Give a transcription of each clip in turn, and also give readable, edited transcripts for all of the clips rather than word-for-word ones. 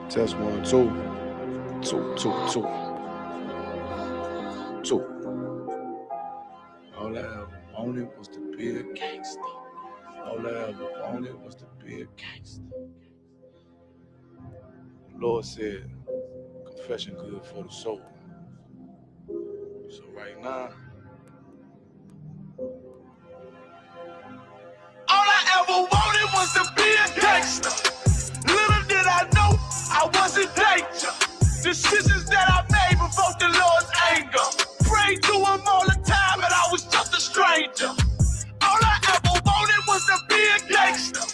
Test 1, 2. 2, 2, 2. 2. All I ever wanted was to be a gangster. All I ever wanted was to be a gangster. The Lord said, confession good for the soul. So right now, all I ever wanted was to be a gangster. Little did I know I was in danger. Decisions that I made provoked the Lord's anger. Prayed to him all the time and I was just a stranger. All I ever wanted was to be a gangster.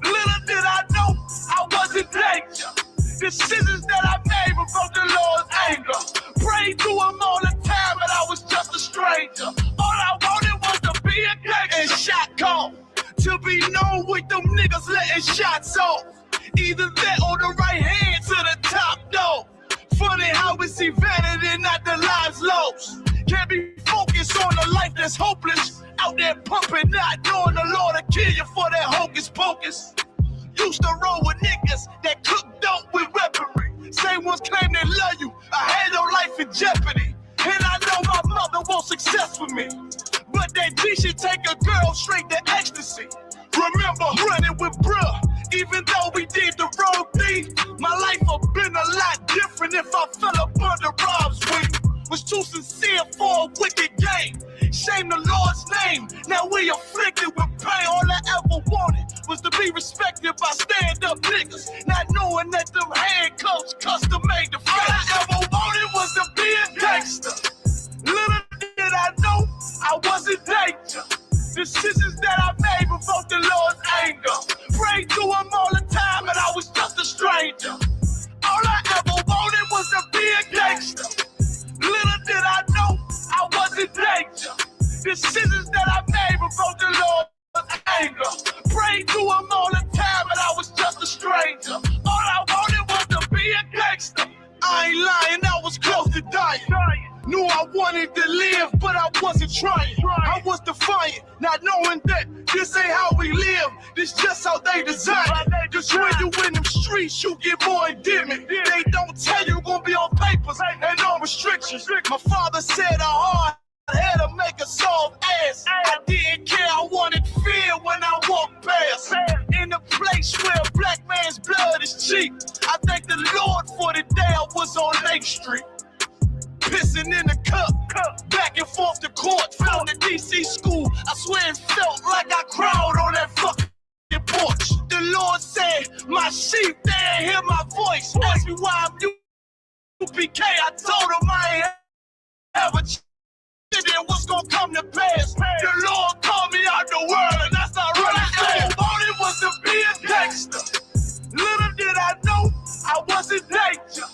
Little did I know I was in danger. Decisions that I made provoked the Lord's anger. Prayed to him all the time and I was just a stranger. All I wanted was to be a gangster. And shot call. To be known with them niggas letting shots off. Either that or the right hand to the top dog. Funny how we see vanity, not the lives lost. Can't be focused on the life that's hopeless. Out there pumping, not knowing the Lord will kill you for that hocus pocus. Used to roll with niggas that cook dope with weaponry. Same ones claim they love you. I had your life in jeopardy. And I know my mother wants success for me. But that G should take a girl straight to ecstasy. Remember running with bruh, even though we did the wrong thing. My life would've been a lot different if I fell up under Rob's wing. Was too sincere for a wicked game. Shame the Lord's name. Now we afflicted with pain. All I ever wanted was to be respected by stand-up niggas. Not knowing that them handcuffs custom made the face. All I ever wanted was to be a gangster. Little did I know I was in danger. Decisions that I made provoked the Lord's anger. Prayed to him all the time and I was just a stranger. All I ever wanted was to be a gangster. Little did I know I was in danger. Decisions that I made provoked the Lord's anger. Prayed to him all the time and I was just a stranger. All I wanted was to be a gangster. I ain't lying, I was close to dying. Knew I wanted to live, but I wasn't trying. I was defiant, not knowing that this ain't how we live. This just how they design it. Just when you in them streets, you get more endemic. They don't tell you gonna be on papers and on restrictions. My father said a hard had to make a soft ass. I didn't care, I wanted fear when I walked past. In a place where a black man's blood is cheap. I thank the Lord for the day I was on Lake Street. Pissing in the cup, back and forth to court, from the DC school. I swear it felt like I crawled on that fucking porch. The Lord said, my sheep, they ain't hear my voice. Ask me why I'm UPK, I told him I ain't ever then what's gonna come to pass. The Lord called me out the world, and that's not really fair. All I wanted was to be a gangster. Little did I know I was in danger.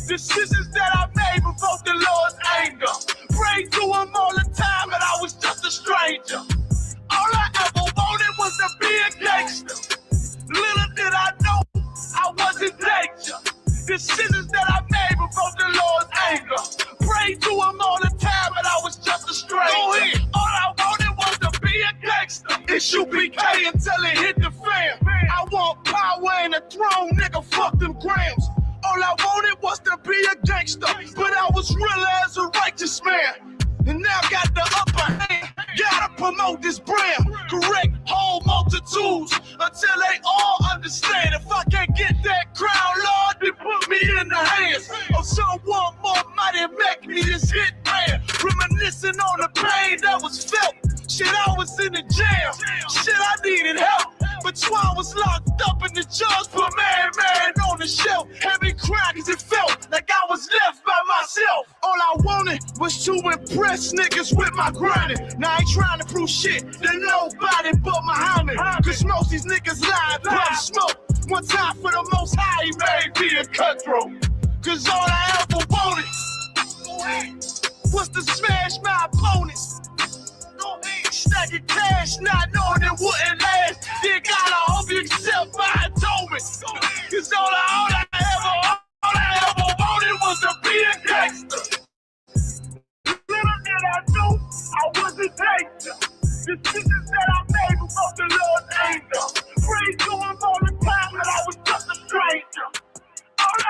Decisions that I made provoked the Lord's anger. Prayed to him all the time and I was just a stranger. All I ever wanted was to be a gangster. Little did I know I was in danger. Decisions that I made provoked the Lord's anger. Prayed to him all the time and I was just a stranger. Go ahead. All I wanted was to be a gangster. It's UPK until it hit the fan. I want power and a throne, nigga, fuck them grams. All I wanted was to be a gangster, but I was real as a righteous man. And now got the upper hand, gotta promote this brand. Correct whole multitudes until they all understand. If I can't get that crown, Lord, then put me in the hands of someone more mighty, make me this hit man. Reminiscing on the pain that was felt. Shit, I was in the jail. Shit, I needed help. But Twan was locked up and the judge put man on the shelf. Heavy crying cause it felt like I was left by myself. All I wanted was to impress niggas with my grinding. Now I ain't trying to prove shit to nobody but Muhammad. Cause most these niggas lie, pop smoke. One time for the most high, he made me a cutthroat. Cause all I ever wanted was to smash my opponents. Stacking cash, not knowing it wouldn't last. Dear God, I hope you accept my atonement. Cause all I ever wanted was to be a gangster. Little did I know I was in danger. Decisions that I made before the Lord's anger. Prayed to him all the time and I was just a stranger. All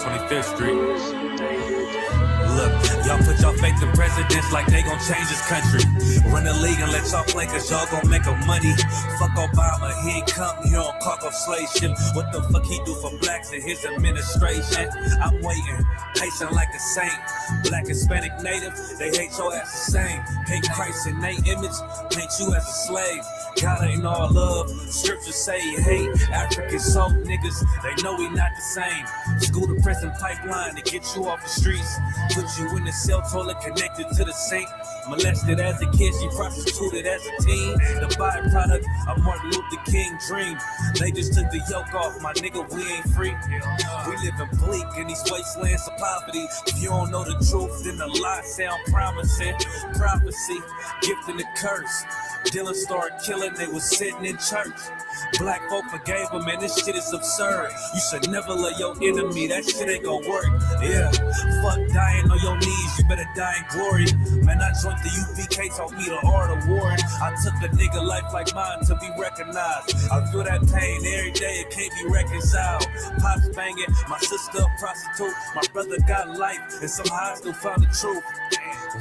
25th Street. Look, y'all put y'all faith in presidents like they gon' change this country. Run the league and let y'all play cause y'all gon' make a money. Fuck Obama, he ain't come here on caucus shit. What the fuck he do for blacks in his administration? I'm waiting, patient like a saint. Black, Hispanic, Native, they hate your ass the same. Hate Christ in their image, paint you as a slave. God ain't all love, scriptures say he hate African soul niggas, they know we not the same. School to prison pipeline to get you off the streets. Put you in the cell toilet connected to the sink. Molested as a kid, she prostituted as a teen. The byproduct of Martin Luther King dream. They just took the yoke off, my nigga, we ain't free. We live in bleak in these wastelands of poverty. If you don't know the truth, then the lie sound promising. Prophecy, gift and the curse. Dylan started killing, they was sitting in church. Black folk forgave him, man, this shit is absurd. You should never love your enemy, that shit ain't gon' work. Yeah, fuck dying on your knees, you better die in glory. Man, I joined the Upk, taught me the art of warring. I took a nigga life like mine to be recognized. I feel that pain every day, it can't be reconciled. Pops banging, my sister a prostitute. My brother got life, and somehow I still found the truth.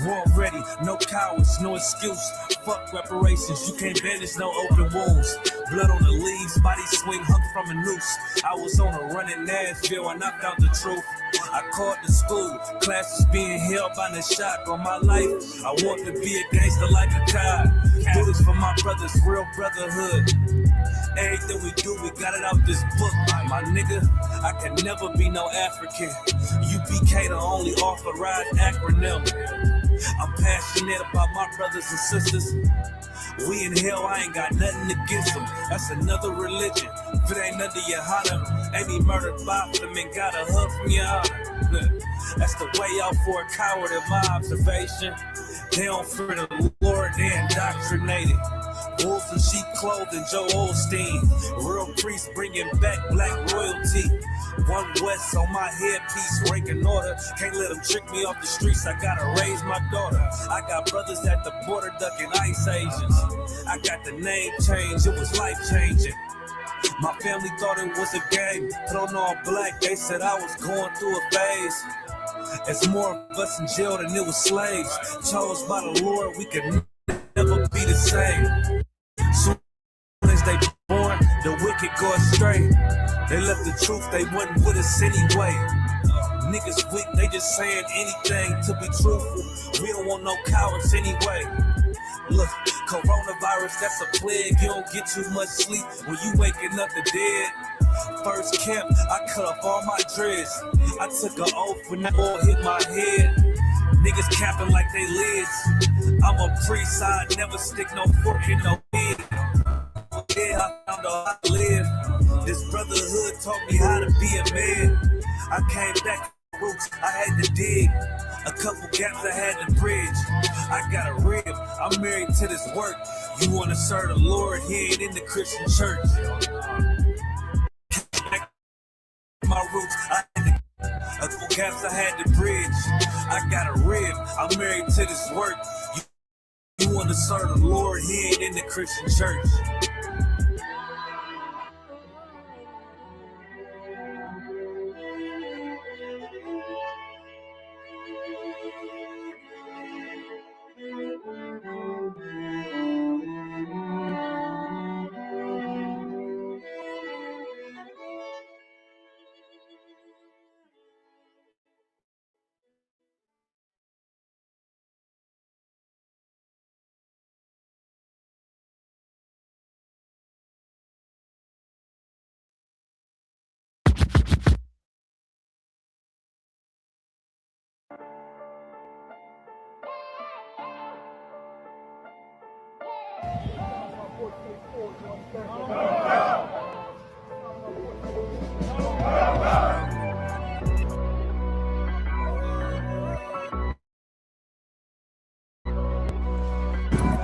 War ready, no cowards, no excuse. Fuck reparations, you can't bandage no open wounds. Blood on the leaves, body swing hung from a noose. I was on a run in Nashville and I found the truth. I called the school, classes being held by the shot on my life. I want to be a gangster like a cop. Do this for my brothers, real brotherhood. Everything we do, we got it out this book. My nigga, I can never be no African. UPK the only authorized acronym. I'm passionate about my brothers and sisters. We in hell, I ain't got nothing against them. That's another religion. If it ain't under your honor, ain't he murdered by them and got a hug from your honor. That's the way out for a coward in my observation. They don't fear the Lord, they indoctrinated. Wolves in sheep clothing, Joe Osteen. Real priests bringing back black royalty. One West on my headpiece, ranking order. Can't let them trick me off the streets, I gotta raise my daughter. I got brothers at the border ducking ICE agents. I got the name change, it was life changing. My family thought it was a game. Put on all black, they said I was going through a phase. It's more of us in jail than it was slaves. Chose by the Lord, we could never be the same. Soon as they born, the wicked go astray. They left the truth, they wasn't with us anyway. Niggas weak, they just saying anything to be truthful. We don't want no cowards anyway. Look, coronavirus, that's a plague. You don't get too much sleep when you waking up the dead. First camp, I cut off all my dreads. I took an oath when that ball hit my head. Niggas capping like they lids. I'm a priest, I never stick no fork in no head. Yeah, I found out how to live. This brotherhood taught me how to be a man. I came back to roots, I had to dig. A couple gaps I had to bridge. I got a rib, I'm married to this work. You wanna serve the Lord, he ain't in the Christian church. My roots, I had to, a couple gaps I had to bridge. I got a rib, I'm married to this work. You wanna serve the Lord, he ain't in the Christian church.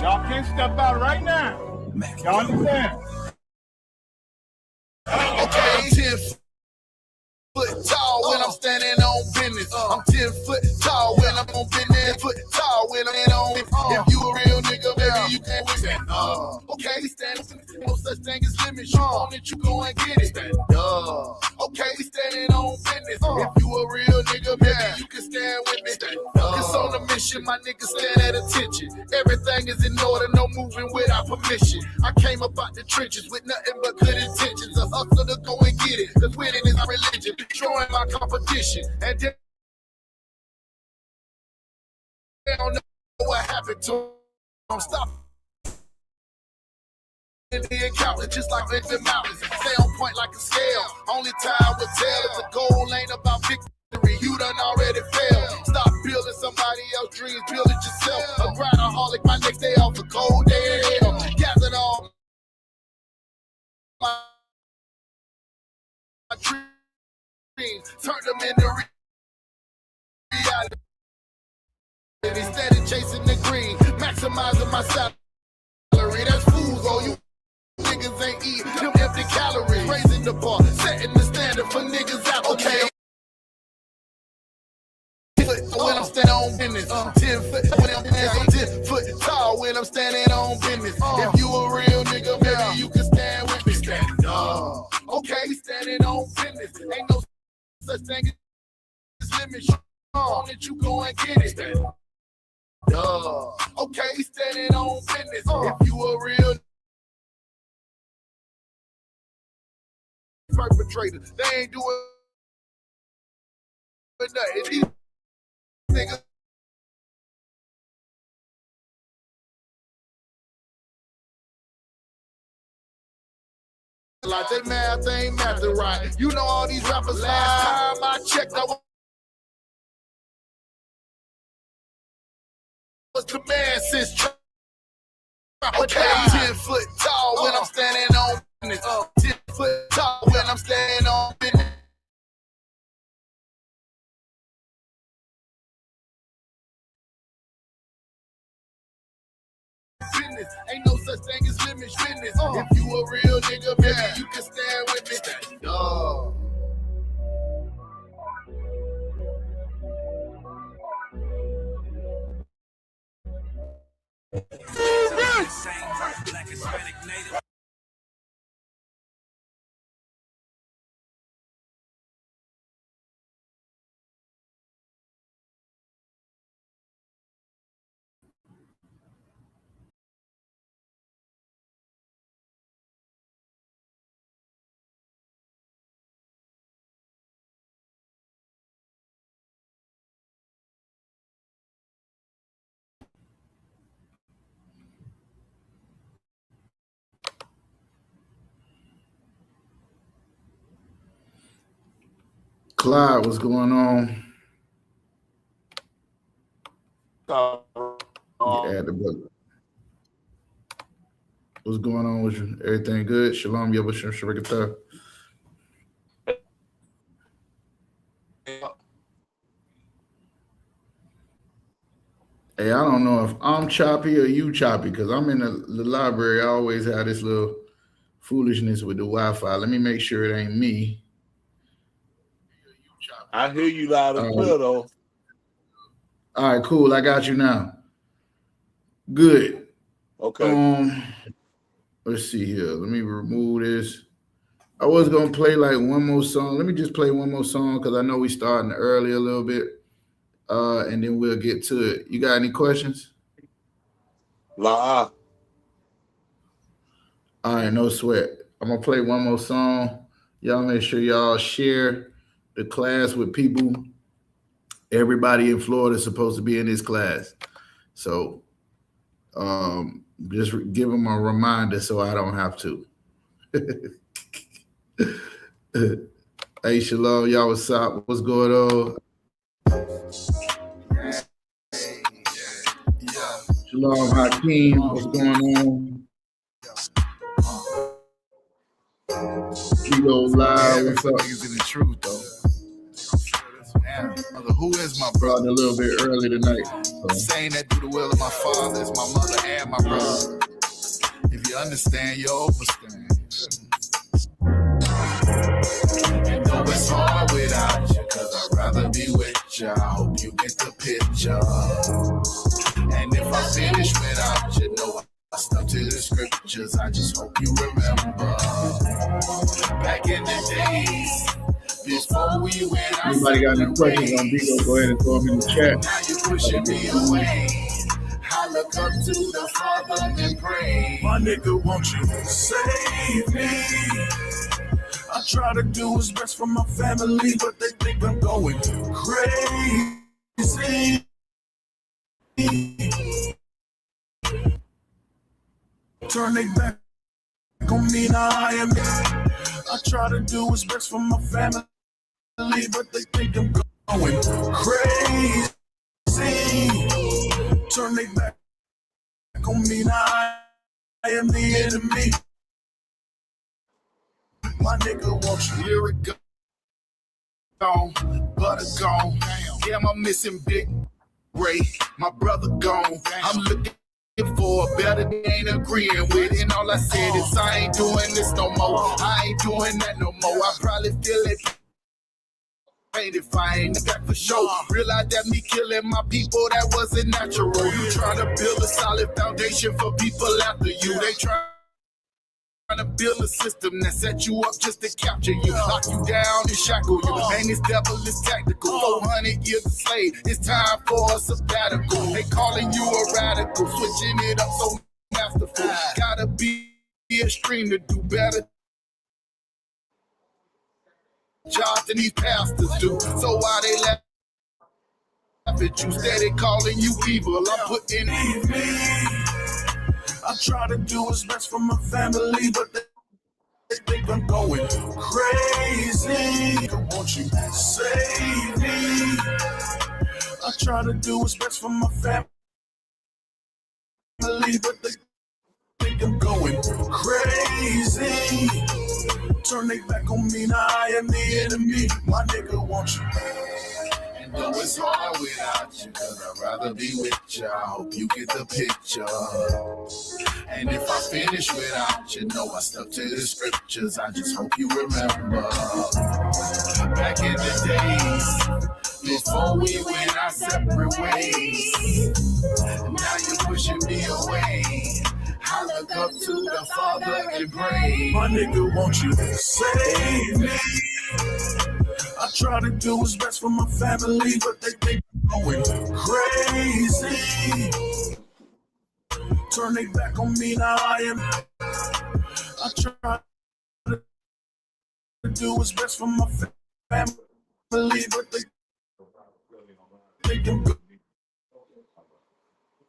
Y'all can't step out right now. Y'all understand? Okay, 10 foot tall when I'm standing on business. I'm 10 foot tall when I'm on business. Foot tall when I'm on. If you a real nigga, baby, you can't win. Okay, we standing. No such thing as limits. You want it, you go and get it. Okay, we standing on business. If you mission, my niggas stand at attention. Everything is in order, no moving without permission. I came up out the trenches with nothing but good intentions. A hustle to go and get it, cause winning is my religion. Showing my competition, and they don't know what happened to them. Don't stop. In the encounter, just like the mountains. Stay on point like a scale. Only time will tell if the goal ain't about victory. You done already failed. Stop building somebody else's dreams, build it yourself. A grindaholic, my next day off a cold day in hell. Gathered all my dreams, turned them into reality. Instead of chasing the green, maximizing my salary. That's fools, all you niggas ain't eating them empty calories. Raising the bar, setting the standard for niggas out. Okay. When I'm standing on business, 10 foot when I'm 10 foot tall when I'm standing on business. If you a real nigga, maybe you can stand with me. Stand up. Okay, standing on business. Ain't no such thing as limits. On it, you go and get it. Stand up. Okay, standing on business. If you a real perpetrator, they ain't doing nothing. These niggas like they math ain't mathing right. You know all these rappers. Last time I checked, I was command since. Okay, I'm 10 foot tall when I'm standing on business. 10 foot tall when I'm standing on business. Ain't no such thing as limits, business. If you a real nigga, baby, you can stand with me. Dog. Black Hispanic native. Clyde, what's going on? Yeah, the book. What's going on with you? Everything good? Shalom, Yabashim, Sharikata. Hey, I don't know if I'm choppy or you choppy because I'm in the library. I always have this little foolishness with the Wi-Fi. Let me make sure it ain't me. I hear you loud and clear, though. All right, cool. I got you now. Good. Okay. Let's see here. Let me remove this. I was gonna play like one more song. Let me just play one more song because I know we starting early a little bit. And then we'll get to it. You got any questions? La. All right, no sweat. I'm gonna play one more song. Y'all make sure y'all share the class with people. Everybody in Florida is supposed to be in this class. So just give them a reminder so I don't have to. Hey, Shalom, y'all, what's up? What's going on? Shalom, Hakeem, what's going on? Kilo Live, what's up? Niggas in the truth, though. Who is my brother? A little bit early tonight. So. Saying that do the will of my father is my mother and my brother. If you understand, you overstand. And though it's hard without you, cause I'd rather be with you. I hope you get the picture. And if I finish without you, know I stuck to the scriptures. I just hope you remember. Back in the days, before we went Anybody got any questions on Bigo, go ahead and throw them in the chat. Now you pushing me away. I look up to the Father and pray. My nigga, won't you save me? I try to do what's best for my family, but they think I'm going crazy. Turn they back on me, now I am. I try to do what's best for my family, but they think I'm going crazy. Turn they back on me, now I am the enemy. My nigga, won't you hear it go? Gone, butter gone. Damn, I'm missing Big Ray. My brother gone. I'm looking for a better day, ain't agreeing with it. And all I said is I ain't doing this no more. I ain't doing that no more. I probably feel it. If I ain't back for sure, realize that me killing my people, that wasn't natural. You trying to build a solid foundation for people after you. They trying to build a system that set you up just to capture you, lock you down and shackle you. And this devil is tactical. 400 years a slave, it's time for a sabbatical. They calling you a radical, switching it up so masterful. Gotta be extreme to do better jobs than these pastors do. So why they laugh at you, steady calling you evil? I'm putting in me. I try to do what's best for my family, but they think I'm going crazy. Won't you save me? I try to do what's best for my family, but they think I'm going crazy. Turn they back on me, now I am the enemy. My nigga, won't you? And though it's hard without you, cause I'd rather be with you, I hope you get the picture. And if I finish without you, know I stuck to the scriptures, I just hope you remember. Back in the days, before we went our separate ways, now you're pushing me away. I look up to the Father and pray. My nigga, won't you save me? I try to do what's best for my family, but they think I'm going crazy. Turn they back on me, now I am. I try to do what's best for my family, but they think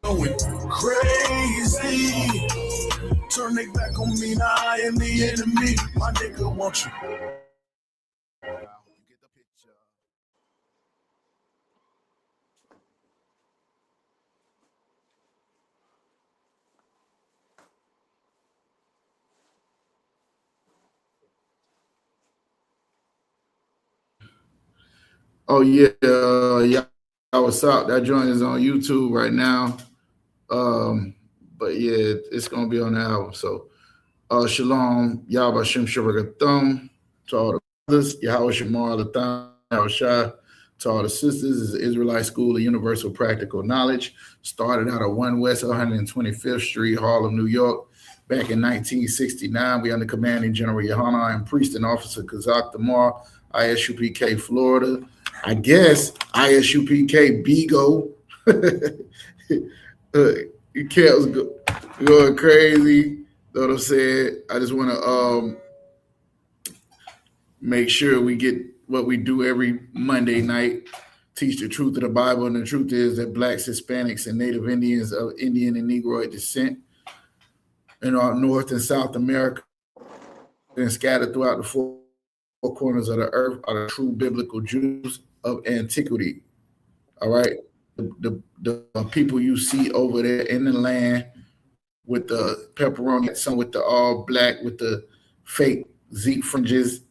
I'm going crazy. Turn they back on me, now I am the enemy. My nigga, won't you? Oh yeah, yeah. What's up? That joint is on YouTube right now. But yeah, it's gonna be on the album. So shalom, Yahweh Shem Shabbat to all the brothers, Yahweh Shemar Latham, Yahweh Shah, to all the sisters. This is the Israelite School of Universal Practical Knowledge. Started out at 1 West 125th Street, Harlem, New York. Back in 1969, we under commanding General Yohana and Priest and Officer Kazak Damar, ISUPK Florida. I guess ISUPK Bigo. Kel's going crazy. Know what I'm saying? I just want to make sure we get what we do every Monday night, teach the truth of the Bible. And the truth is that Blacks, Hispanics, and Native Indians of Indian and Negroid descent in our North and South America and scattered throughout the four corners of the earth are the true biblical Jews of antiquity. All right? The people you see over there in the land with the pepperoni, some with the all black, with the fake Zeke fringes,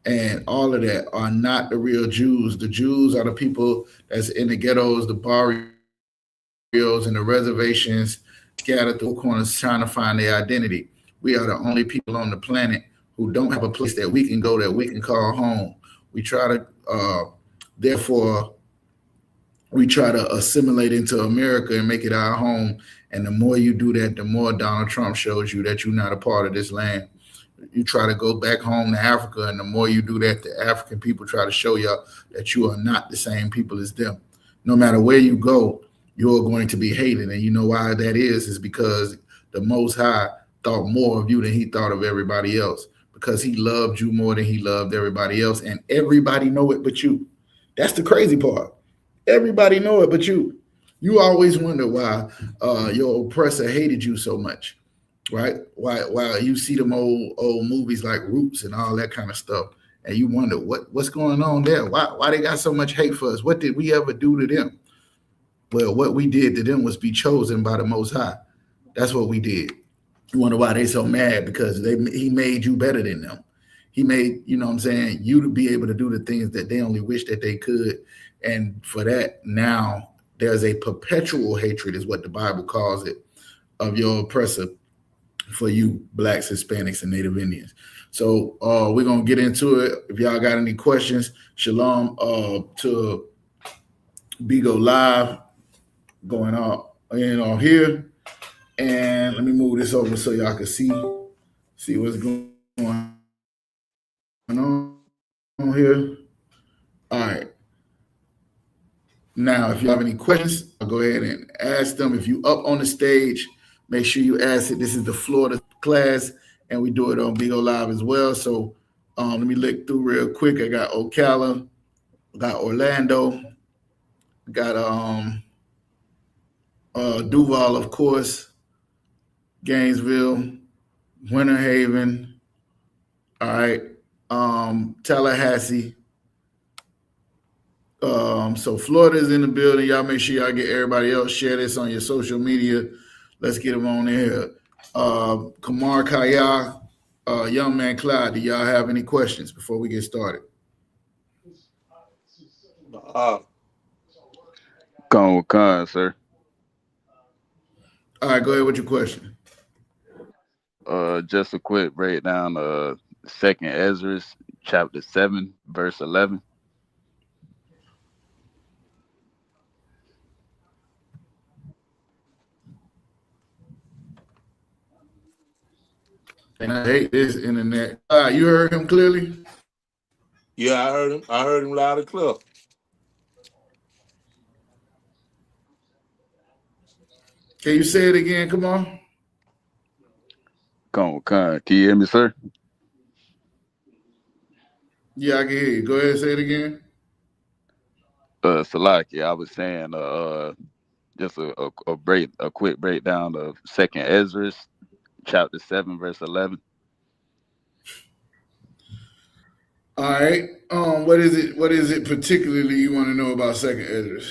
and all of that are not the real Jews. The Jews are the people that's in the ghettos, the barrios, and the reservations, scattered through corners trying to find their identity. We are the only people on the planet who don't have a place that we can go, that we can call home. We try to, therefore, we try to assimilate into America and make it our home. And the more you do that, the more Donald Trump shows you that you're not a part of this land. You try to go back home to Africa, and the more you do that, the African people try to show you that you are not the same people as them. No matter where you go, you're going to be hated. And you know why that is because the Most High thought more of you than he thought of everybody else, because he loved you more than he loved everybody else. And everybody know it but you. That's the crazy part. Everybody know it but you. You always wonder why your oppressor hated you so much, right? Why you see them old movies like Roots and all that kind of stuff, and you wonder what's going on there. Why they got so much hate for us? What did we ever do to them? Well, what we did to them was be chosen by the Most High. That's what we did. You wonder why they so mad, because he made you better than them. He made, you know what I'm saying, you to be able to do the things that they only wish that they could. And for that, now there's a perpetual hatred, is what the Bible calls it, of your oppressor for you Blacks, Hispanics, and Native Indians. So we're going to get into it. If y'all got any questions, shalom to Bigo Live going on here. And let me move this over so y'all can see what's going on here. All right. Now, if you have any questions, I'll go ahead and ask them. If you up on the stage, make sure you ask it. This is the Florida class, and we do it on Bigo Live as well. So let me look through real quick. I got Ocala, got Orlando, got Duval, of course, Gainesville, Winter Haven, all right, Tallahassee. So Florida is in the building. Y'all make sure y'all get everybody else. Share this on your social media. Let's get them on there. Kamar Kaya, Young Man Clyde, do y'all have any questions before we get started? Con, sir. All right, go ahead with your question. Just a quick breakdown of 2nd Ezra, chapter 7, verse 11. And I hate this internet. You heard him clearly? Yeah, I heard him. I heard him loud and clear. Can you say it again? Come on. Con. Can you hear me, sir? Yeah, I can hear you. Go ahead and say it again. Salaki, I was saying just a quick breakdown of 2nd Ezra, chapter 7, verse 11. All right. What is it particularly you want to know about 2nd Ezra?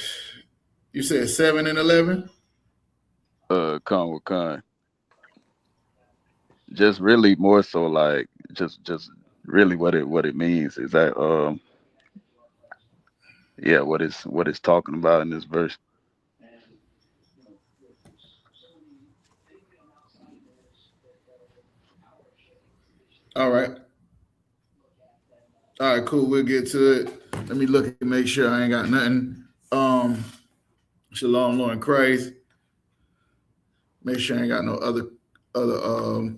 You said 7 and 11? Con. Just really more so like just really what it means is that what it's talking about in this verse. All right. All right, cool. We'll get to it. Let me look and make sure I ain't got nothing. Shalom, Lord Christ. Make sure I ain't got no other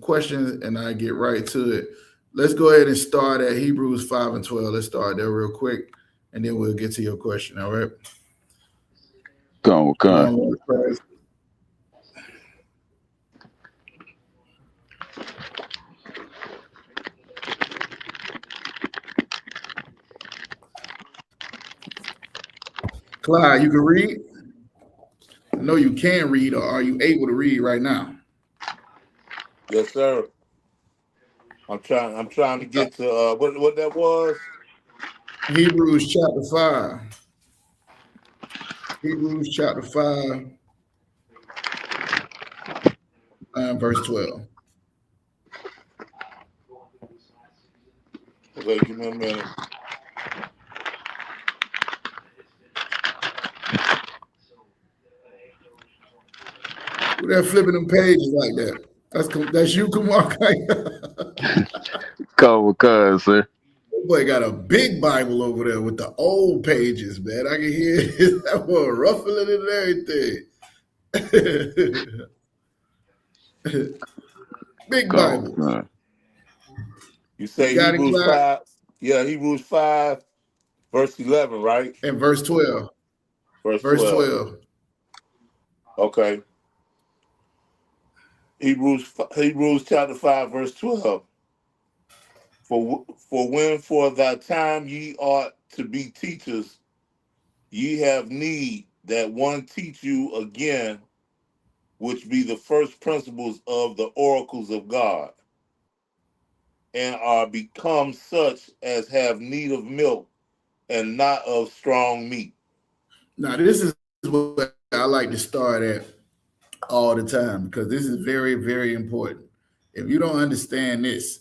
questions, and I get right to it. Let's go ahead and start at Hebrews 5 and 12. Let's start there real quick, and then we'll get to your question. All right. Con. Shalom, Lord Christ. Clyde, you can read? I know you can read, or are you able to read right now? Yes, sir. I'm trying to get to what that was. Hebrews chapter 5. Hebrews chapter 5, verse 12. Okay, give me a minute. Who that flipping them pages like that? That's you, Kumar. Con, sir. Boy got a big Bible over there with the old pages, man. I can hear that boy ruffling and everything. Big Bible. You You say got it, Hebrews Clyde? 5. Yeah, Hebrews 5, verse 11, right? And verse 12. Verse Verse 12. 12. Okay. Hebrews chapter 5, verse 12. For when for thy time ye ought to be teachers, ye have need that one teach you again, which be the first principles of the oracles of God, and are become such as have need of milk and not of strong meat. Now, this is what I like to start at all the time because this is very, very important. If you don't understand this,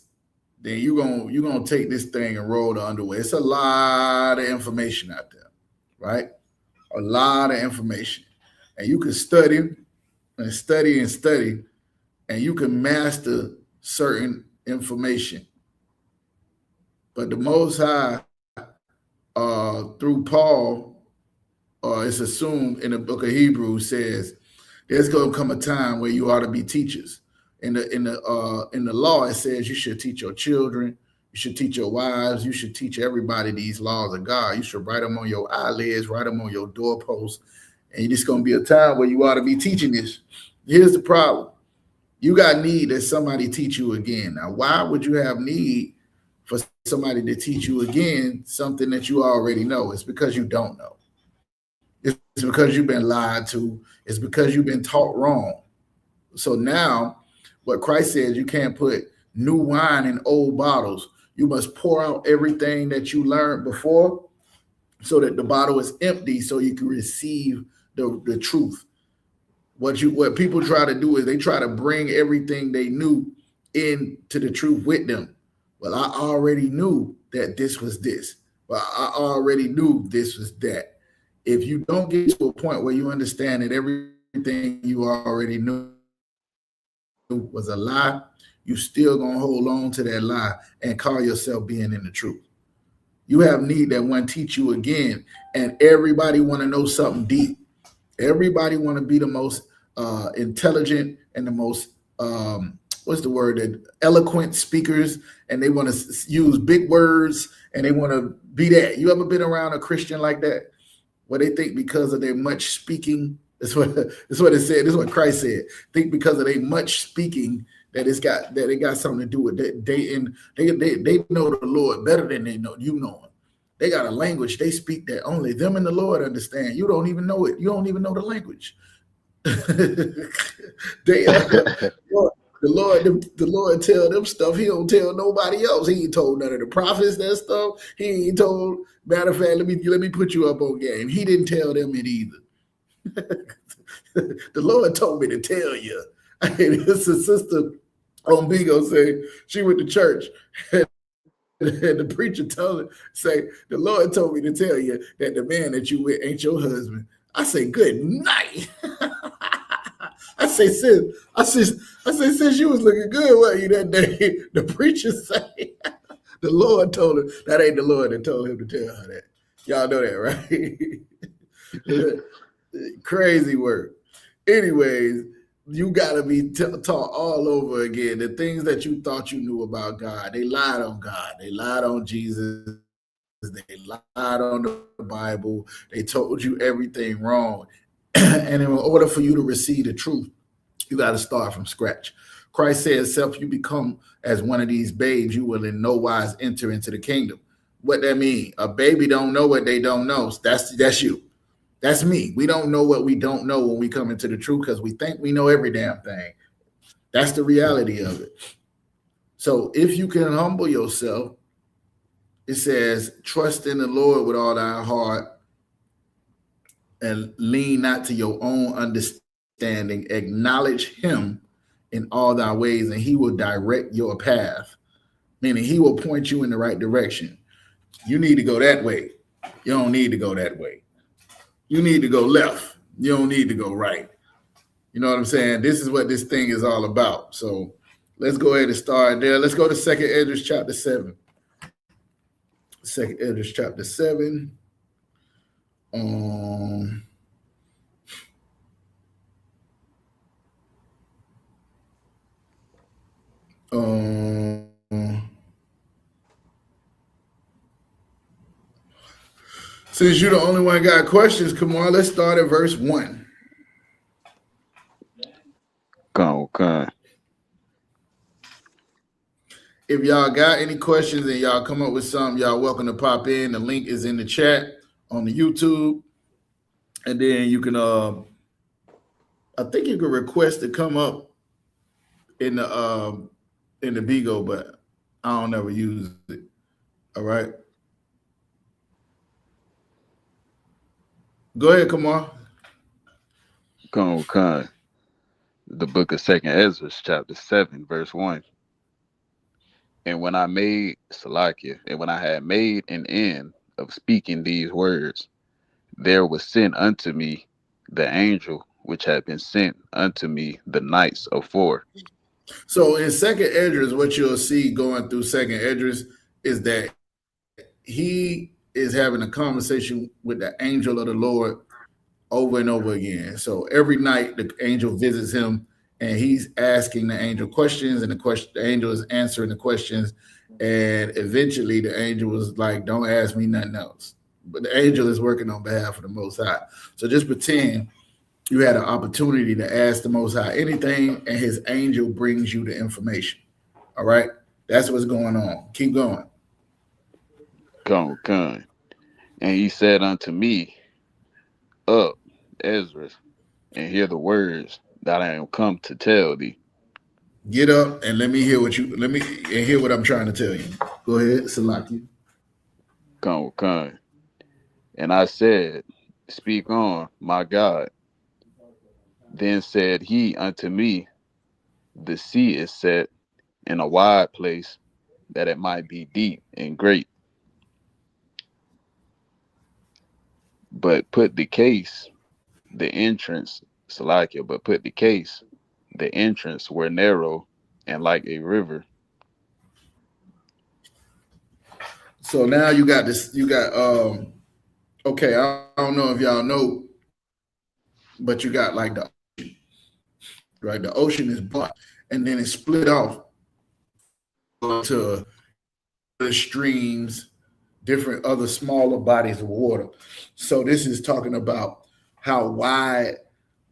then you're gonna take this thing and roll the underweay. It's a lot of information out there, right? A lot of information. And you can study and study and study, and you can master certain information. But the Most High, through Paul, it's assumed in the book of Hebrews, says there's going to come a time where you ought to be teachers. In the law, it says you should teach your children, you should teach your wives, you should teach everybody these laws of God. You should write them on your eyelids, write them on your doorposts, and it's going to be a time where you ought to be teaching this. Here's the problem: you got need that somebody teach you again. Now, why would you have need for somebody to teach you again something that you already know? It's because you don't know. It's because you've been lied to. It's because you've been taught wrong. So now, what Christ says, you can't put new wine in old bottles. You must pour out everything that you learned before so that the bottle is empty so you can receive the truth. What people try to do is they try to bring everything they knew into the truth with them. Well, I already knew that this was this. Well, I already knew this was that. If you don't get to a point where you understand that everything you already knew was a lie, you still gonna hold on to that lie and call yourself being in the truth. You have need that one teach you again, and everybody want to know something deep. Everybody want to be the most intelligent and the most what's the word, that eloquent speakers, and they want to use big words and they want to be that. You ever been around a Christian like that, where they think because of their much speaking, that's what it said. This is what Christ said. Think because of their much speaking that it got something to do with that. They know the Lord better than they know you know him. They got a language they speak that only them and the Lord understand. You don't even know it. You don't even know the language. they the Lord tell them stuff he don't tell nobody else. He ain't told none of the prophets that stuff. He ain't told. Matter of fact, let me put you up on game. He didn't tell them it either. The Lord told me to tell you. It's a sister on Bigo say she went to church. And the preacher told her, say, the Lord told me to tell you that the man that you with ain't your husband. I say, good night. I say, sis, you was looking good, weren't you, that day? The preacher say, the Lord told her, that ain't the Lord that told him to tell her that. Y'all know that, right? Crazy work. Anyways, you got to be taught all over again. The things that you thought you knew about God, they lied on God. They lied on Jesus. They lied on the Bible. They told you everything wrong. And in order for you to receive the truth, you got to start from scratch. Christ said, "Except you become as one of these babes, you will in no wise enter into the kingdom." What that mean? A baby don't know what they don't know. That's you. That's me. We don't know what we don't know when we come into the truth because we think we know every damn thing. That's the reality of it. So if you can humble yourself, it says, trust in the Lord with all thy heart and lean not to your own understanding. Acknowledge him in all thy ways, and he will direct your path, meaning he will point you in the right direction. You need to go that way. You don't need to go that way. You need to go left. You don't need to go right. You know what I'm saying? This is what this thing is all about. So let's go ahead and start there. Let's go to 2nd Esdras chapter 7. 2nd Esdras chapter 7. Um, um, Since you're the only one got questions, come on, let's start at verse 1. Con. If y'all got any questions and y'all come up with something, y'all welcome to pop in. The link is in the chat on the YouTube. And then you can I think you can request to come up in the Bigo, but I don't ever use it. All right. Go ahead, come on. Con. The book of Second Ezra, chapter 7, verse 1. And when I made Salakia, and when I had made an end of speaking these words, there was sent unto me the angel which had been sent unto me the nights afore. So in Second Esdras, what you'll see going through Second Esdras is that he is having a conversation with the angel of the Lord over and over again. So every night the angel visits him and he's asking the angel questions, and the angel is answering the questions. And eventually the angel was like, don't ask me nothing else. But the angel is working on behalf of the Most High. So just pretend you had an opportunity to ask the Most High anything, and his angel brings you the information. All right? That's what's going on. Keep going. Con. And he said unto me, Up, Ezra, and hear the words that I am come to tell thee. Get up and hear what I'm trying to tell you. Go ahead, Salaki. Con. And I said, Speak on, my God. Then said he unto me, The sea is set in a wide place, that it might be deep and great. But put the case, the entrance, Salakia, but put the case, the entrance were narrow and like a river. So now you got this, you got okay, I don't know if y'all know, but you got like the right, the ocean is broad and then it's split off to other streams, different other smaller bodies of water. So this is talking about how wide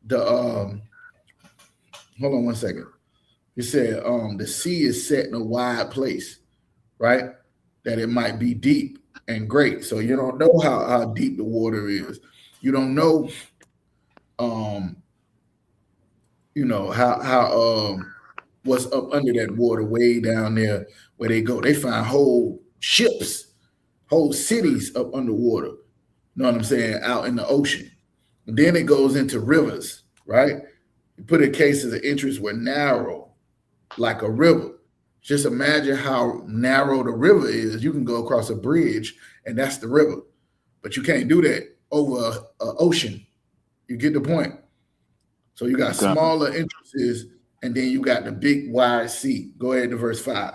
the hold on one second. You said the sea is set in a wide place, right? That it might be deep and great. So you don't know how deep the water is. You don't know um how what's up under that water way down there where they go. They find whole ships, whole cities up underwater. You know what I'm saying? Out in the ocean. And then it goes into rivers, right? You put in cases of interest were narrow, like a river. Just imagine how narrow the river is. You can go across a bridge, and that's the river, but you can't do that over an ocean. You get the point? So you got Con. smaller entrances, and then you got the big wide sea. Go ahead to verse 5.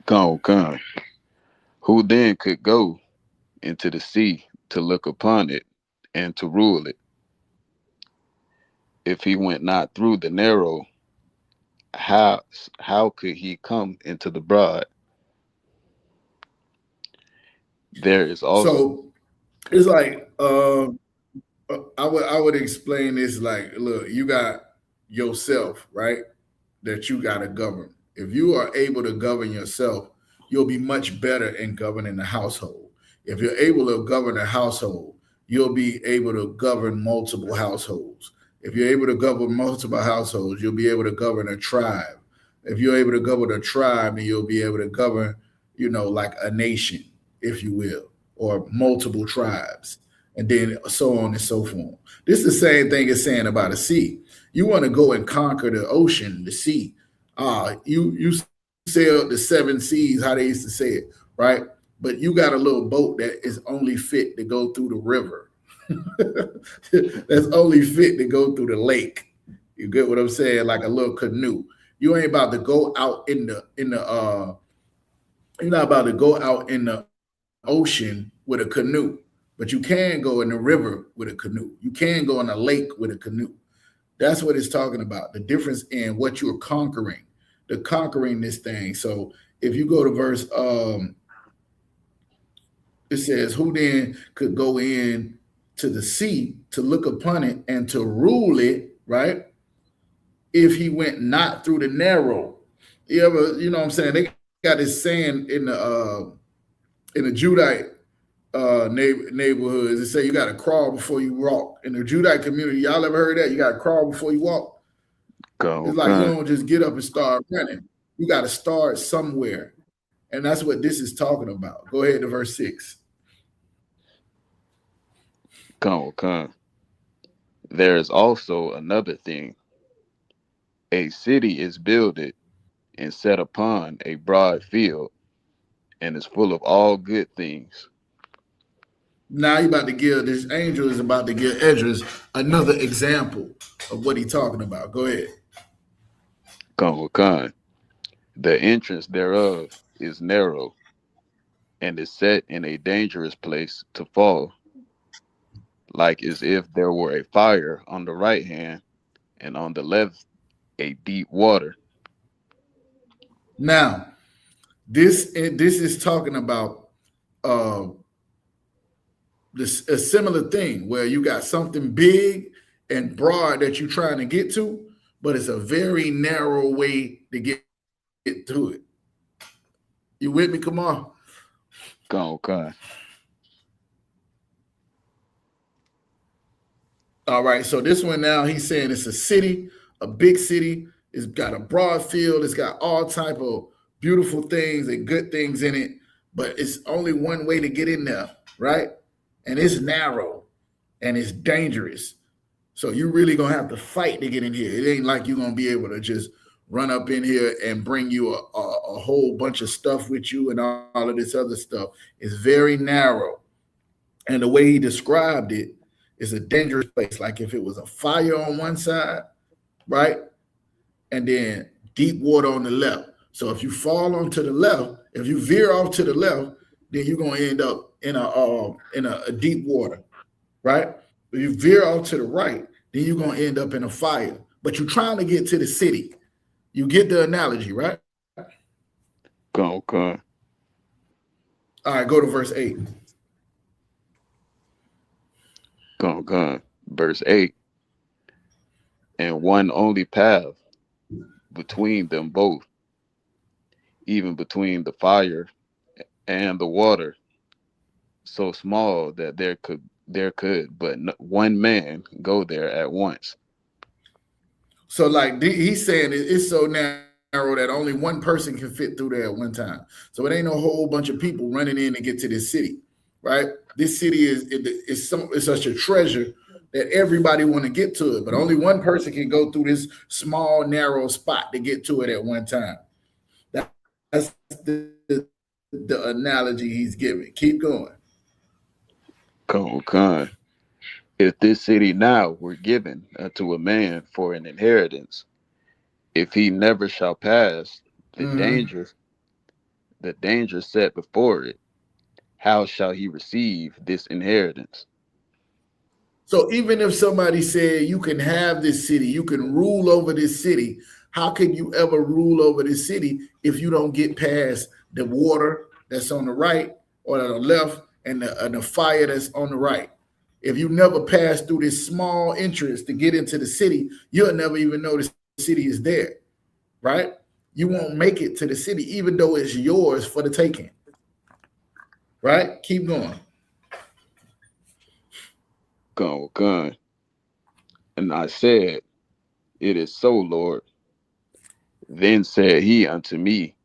Con. Who then could go into the sea to look upon it and to rule it? If he went not through the narrow, how how could he come into the broad? There is also So it's like I would explain this like, look, you got yourself, right? That you got to govern. If you are able to govern yourself, you'll be much better in governing the household. If you're able to govern a household, you'll be able to govern multiple households. If you're able to govern multiple households, you'll be able to govern a tribe. If you're able to govern a tribe, then you'll be able to govern, like a nation, if you will, or multiple tribes, and then so on and so forth. This is the same thing as saying about a sea. You want to go and conquer the ocean, the sea. You sail the seven seas, how they used to say it, right? But you got a little boat that is only fit to go through the river. That's only fit to go through the lake. You get what I'm saying? Like a little canoe. You ain't about to go out you're not about to go out in the ocean with a canoe, but you can go in the river with a canoe. You can go in a lake with a canoe. That's what it's talking about. The difference in what you're conquering, the conquering this thing. So if you go to verse It says, who then could go in to the sea to look upon it and to rule it, right? If he went not through the narrow. You ever, you know what I'm saying? They got this saying in the Judite neighborhoods. They say you got to crawl before you walk. In the Judite community, y'all ever heard that? You got to crawl before you walk. It's like you Con. don't just get up and start running. You got to start somewhere. And that's what this is talking about. Go ahead to verse 6. Con. There is also another thing. A city is builded and set upon a broad field, and is full of all good things. Now you about to give this angel is about to give Esdras another example of what he's talking about. Go ahead. Con. The entrance thereof is narrow, and is set in a dangerous place to fall, like as if there were a fire on the right hand, and on the left a deep water. Now, this is talking about uh this a similar thing where you got something big and broad that you're trying to get to, but it's a very narrow way to get to it. You with me? Come on. Con. All right. So this one now he's saying it's a city, a big city. It's got a broad field. It's got all type of beautiful things and good things in it, but it's only one way to get in there, right? And it's narrow and it's dangerous. So you really gonna have to fight to get in here. It ain't like you're gonna be able to just run up in here and bring you a whole bunch of stuff with you and all of this other stuff. It's very narrow. And the way he described it is a dangerous place. Like if it was a fire on one side, right? And then deep water on the left. So if you fall onto the left, if you veer off to the left, then you're gonna end up in a deep water, right? If you veer off to the right, then you're gonna end up in a fire. But you're trying to get to the city. You get the analogy, right? Con. All right, go to verse 8. Con. Verse 8. And one only path between them both, even between the fire and the water, so small that there could but one man go there at once. So like he's saying it's so narrow that only one person can fit through there at one time. So it ain't no whole bunch of people running in to get to this city, right? This city is such a treasure that everybody want to get to it, but only one person can go through this small narrow spot to get to it at one time. That's the analogy he's giving. Keep going. Con. If this city now were given unto a man for an inheritance, if he never shall pass the danger set before it, how shall he receive this inheritance? So even if somebody said you can have this city, you can rule over this city, how can you ever rule over this city if you don't get past the water that's on the right or on the left and the fire that's on the right? If you never pass through this small entrance to get into the city, you'll never even know the city is there, right? You won't make it to the city, even though it's yours for the taking, right? Keep going. Con. And I said, it is so, Lord. Then said he unto me,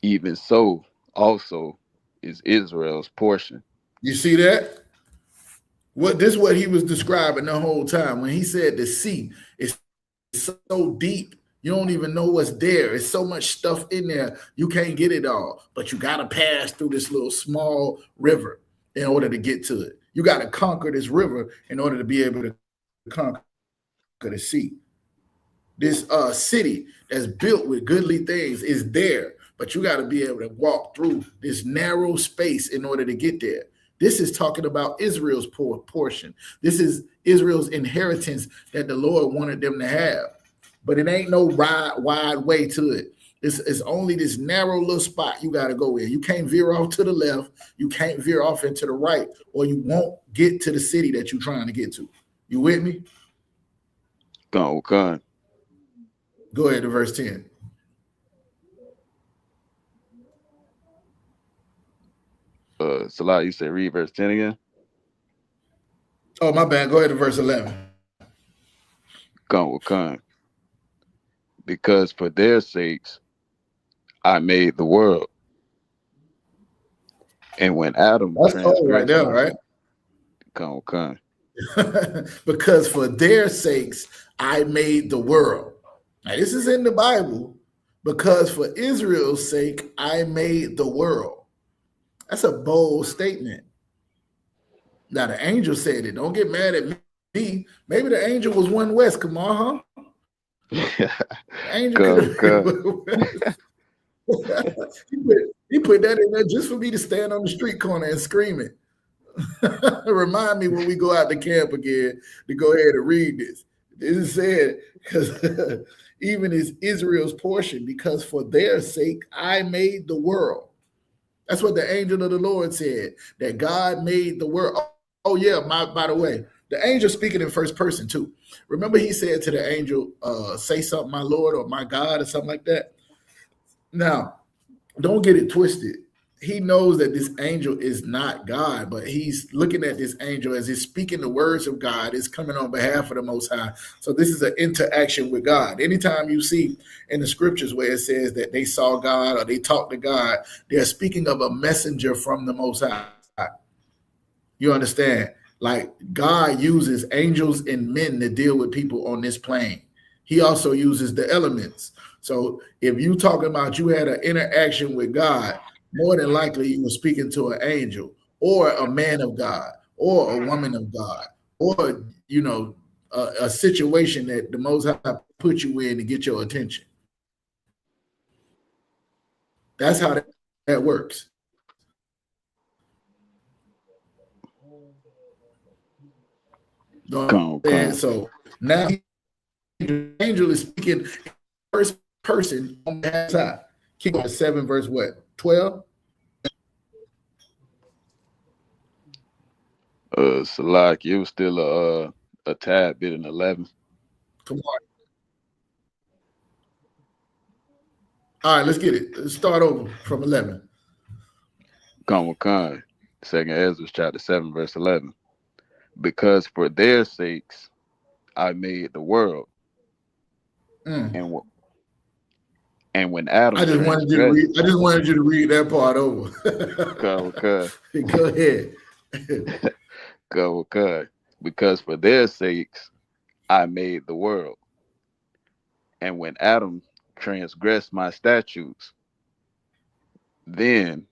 even so also is Israel's portion. You see that? This is what he was describing the whole time. When he said the sea is so deep, you don't even know what's there. It's so much stuff in there, you can't get it all. But you got to pass through this little small river in order to get to it. You got to conquer this river in order to be able to conquer the sea. This city that's built with goodly things is there, but you got to be able to walk through this narrow space in order to get there. This is talking about Israel's portion. This is Israel's inheritance that the Lord wanted them to have. But it ain't no wide way to it. It's only this narrow little spot you got to go in. You can't veer off to the left. You can't veer off into the right, or you won't get to the city that you're trying to get to. You with me? Con, con. Go ahead to verse 10. Salah, you said read verse 10 again? Oh, my bad. Go ahead to verse 11. Con, con. Because for their sakes I made the world. And when Adam That's cold right transgressed there, my right? con. Because for their sakes I made the world. Now, this is in the Bible. Because for Israel's sake I made the world. That's a bold statement. Now the angel said it. Don't get mad at me. Maybe the angel was one west. Come on, huh? The angel could have. he put that in there just for me to stand on the street corner and scream it. Remind me when we go out to camp again to go ahead and read this. This is said because even is Israel's portion, because for their sake I made the world. That's what the angel of the Lord said, that God made the world. Oh yeah, by the way, the angel speaking in first person too. Remember he said to the angel, say something, my Lord, or my God, or something like that. Now, don't get it twisted. He knows that this angel is not God, but he's looking at this angel as he's speaking the words of God. It's coming on behalf of the Most High. So this is an interaction with God. Anytime you see in the scriptures where it says that they saw God or they talked to God, they're speaking of a messenger from the Most High. You understand? Like God uses angels and men to deal with people on this plane. He also uses the elements. So if you talking about you had an interaction with God, more than likely you were speaking to an angel or a man of God or a woman of God or, a situation that the Most High put you in to get your attention. That's how that works. Con. So now the angel is speaking first person on the side. Keep on 7 verse what? 12? Salak, it was still a tad bit in 11. Come on. All right, let's get it. Let's start over from 11. Con. Second Ezra chapter 7, verse 11. Because for their sakes I made the world. And when Adam transgressed, I just wanted you to read that part over. Go ahead. Go. Because for their sakes I made the world. And when Adam transgressed my statutes, then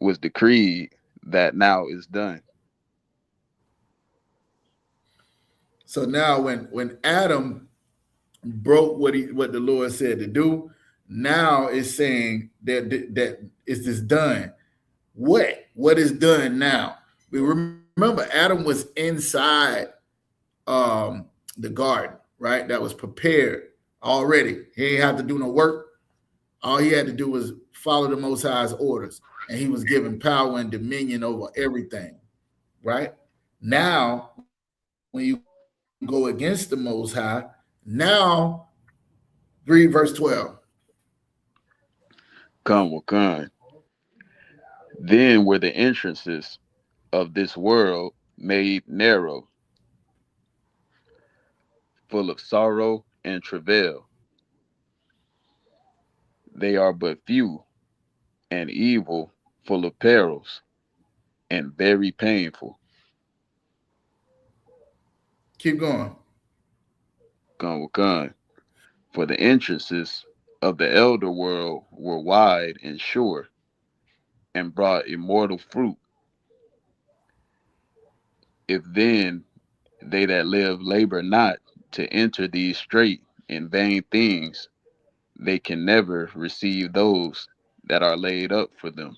was decreed that now is done. So now when Adam broke what the Lord said to do, now it's saying that is this done. What is done now? We remember Adam was inside the garden, right? That was prepared already. He didn't have to do no work. All he had to do was follow the Most High's orders, and he was given power and dominion over everything, right? Now, when you go against the Most High, now read verse 12. Come. Then were the entrances of this world made narrow, full of sorrow and travail. They are but few, and evil, full of perils, and very painful. Keep going. Come. For the entrances of the elder world were wide and sure, and brought immortal fruit. If then they that live labor not to enter these straight and vain things, they can never receive those that are laid up for them.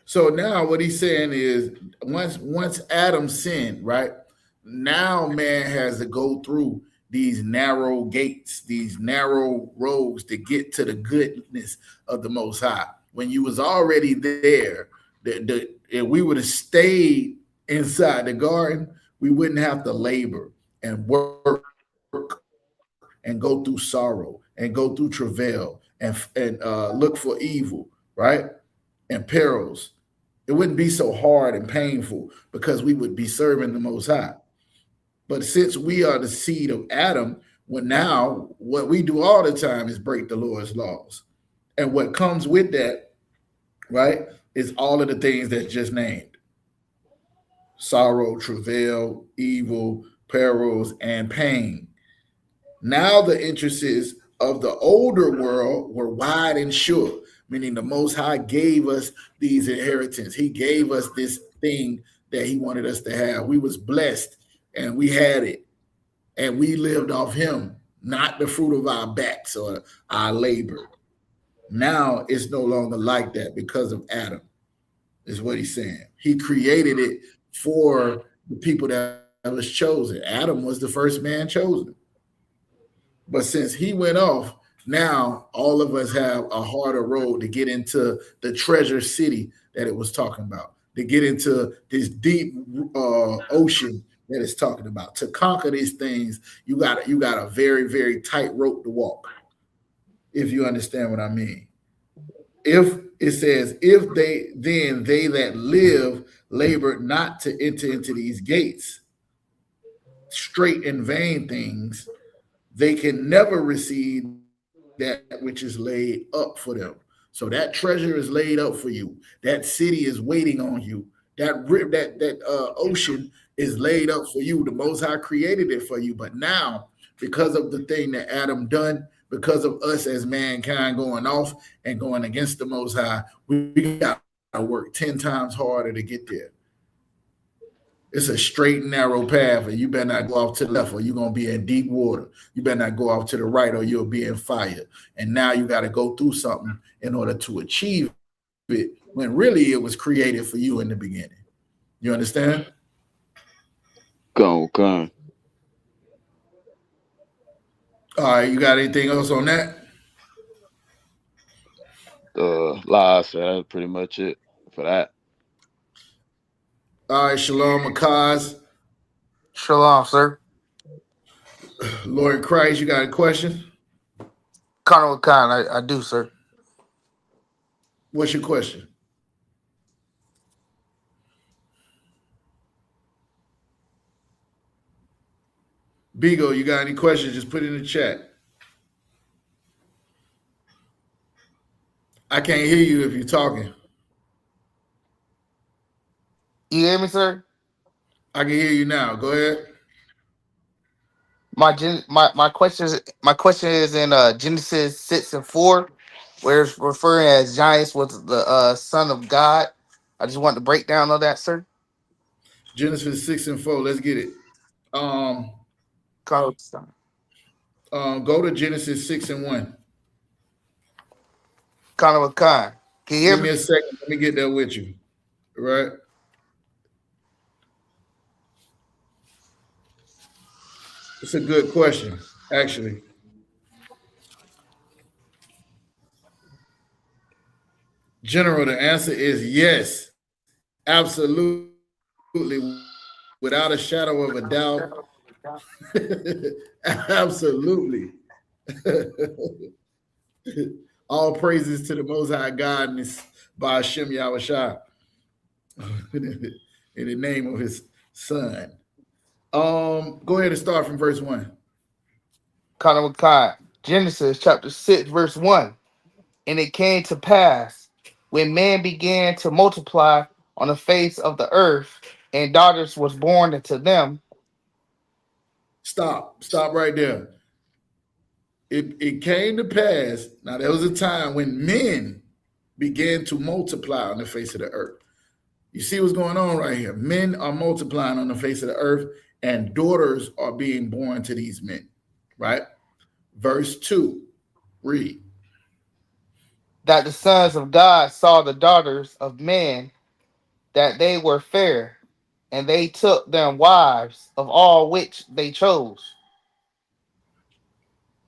So now what he's saying is once Adam sinned, right? Now man has to go through these narrow gates, these narrow roads to get to the goodness of the Most High. When you was already there, if we would have stayed inside the garden, we wouldn't have to labor and work and go through sorrow and go through travail and look for evil, right? And perils. It wouldn't be so hard and painful because we would be serving the Most High. But since we are the seed of Adam, well, now what we do all the time is break the Lord's laws. And what comes with that, right, is all of the things that's just named: sorrow, travail, evil, perils, and pain. Now the entrances of the older world were wide and sure, meaning the Most High gave us these inheritance. He gave us this thing that He wanted us to have. We was blessed and we had it, and we lived off Him, not the fruit of our backs or our labor. Now it's no longer like that because of Adam, is what He's saying. He created it for the people that was chosen. Adam was the first man chosen. But since he went off, now all of us have a harder road to get into the treasure city that it was talking about, to get into this deep ocean that it's talking about. To conquer these things, you got a very, very tight rope to walk, if you understand what I mean. If it says, if they then they that live labor not to enter into these gates, straight and vain things, they can never receive that which is laid up for them. So that treasure is laid up for you. That city is waiting on you. That ocean is laid up for you. The Most High created it for you. But now, because of the thing that Adam done, because of us as mankind going off and going against the Most High, we got to work 10 times harder to get there. It's a straight and narrow path, and you better not go off to the left or you're going to be in deep water. You better not go off to the right or you'll be in fire. And now you got to go through something in order to achieve it when really it was created for you in the beginning. You understand? Gone. All right, you got anything else on that? Like I said, that's pretty much it for that. All right, Shalom Akaz. Shalom, sir. Lord Christ, you got a question? Colonel Khan, I do, sir. What's your question? Bigo, you got any questions? Just put it in the chat. I can't hear you if you're talking. You hear me, sir? I can hear you now. Go ahead. My question is in Genesis 6:4, where it's referring as giants with the son of God. I just want the breakdown of that, sir. Genesis 6:4. Let's get it. Um, Colonel go to Genesis 6:1. Khan. Can you hear Give me? me a second. Let me get there with you. Right? It's a good question, actually. General, the answer is yes, absolutely, without a shadow of a doubt. Absolutely. All praises to the Most High God and His by Hashem Yahushua in the name of His Son. Go ahead and start from verse 1. Khan. Genesis chapter 6, verse 1. And it came to pass when man began to multiply on the face of the earth, and daughters was born unto them. Stop right there. It came to pass. Now there was a time when men began to multiply on the face of the earth. You see what's going on right here. Men are multiplying on the face of the earth, and daughters are being born to these men. Right? Verse 2. Read. That the sons of God saw the daughters of men, that they were fair, and they took them wives of all which they chose.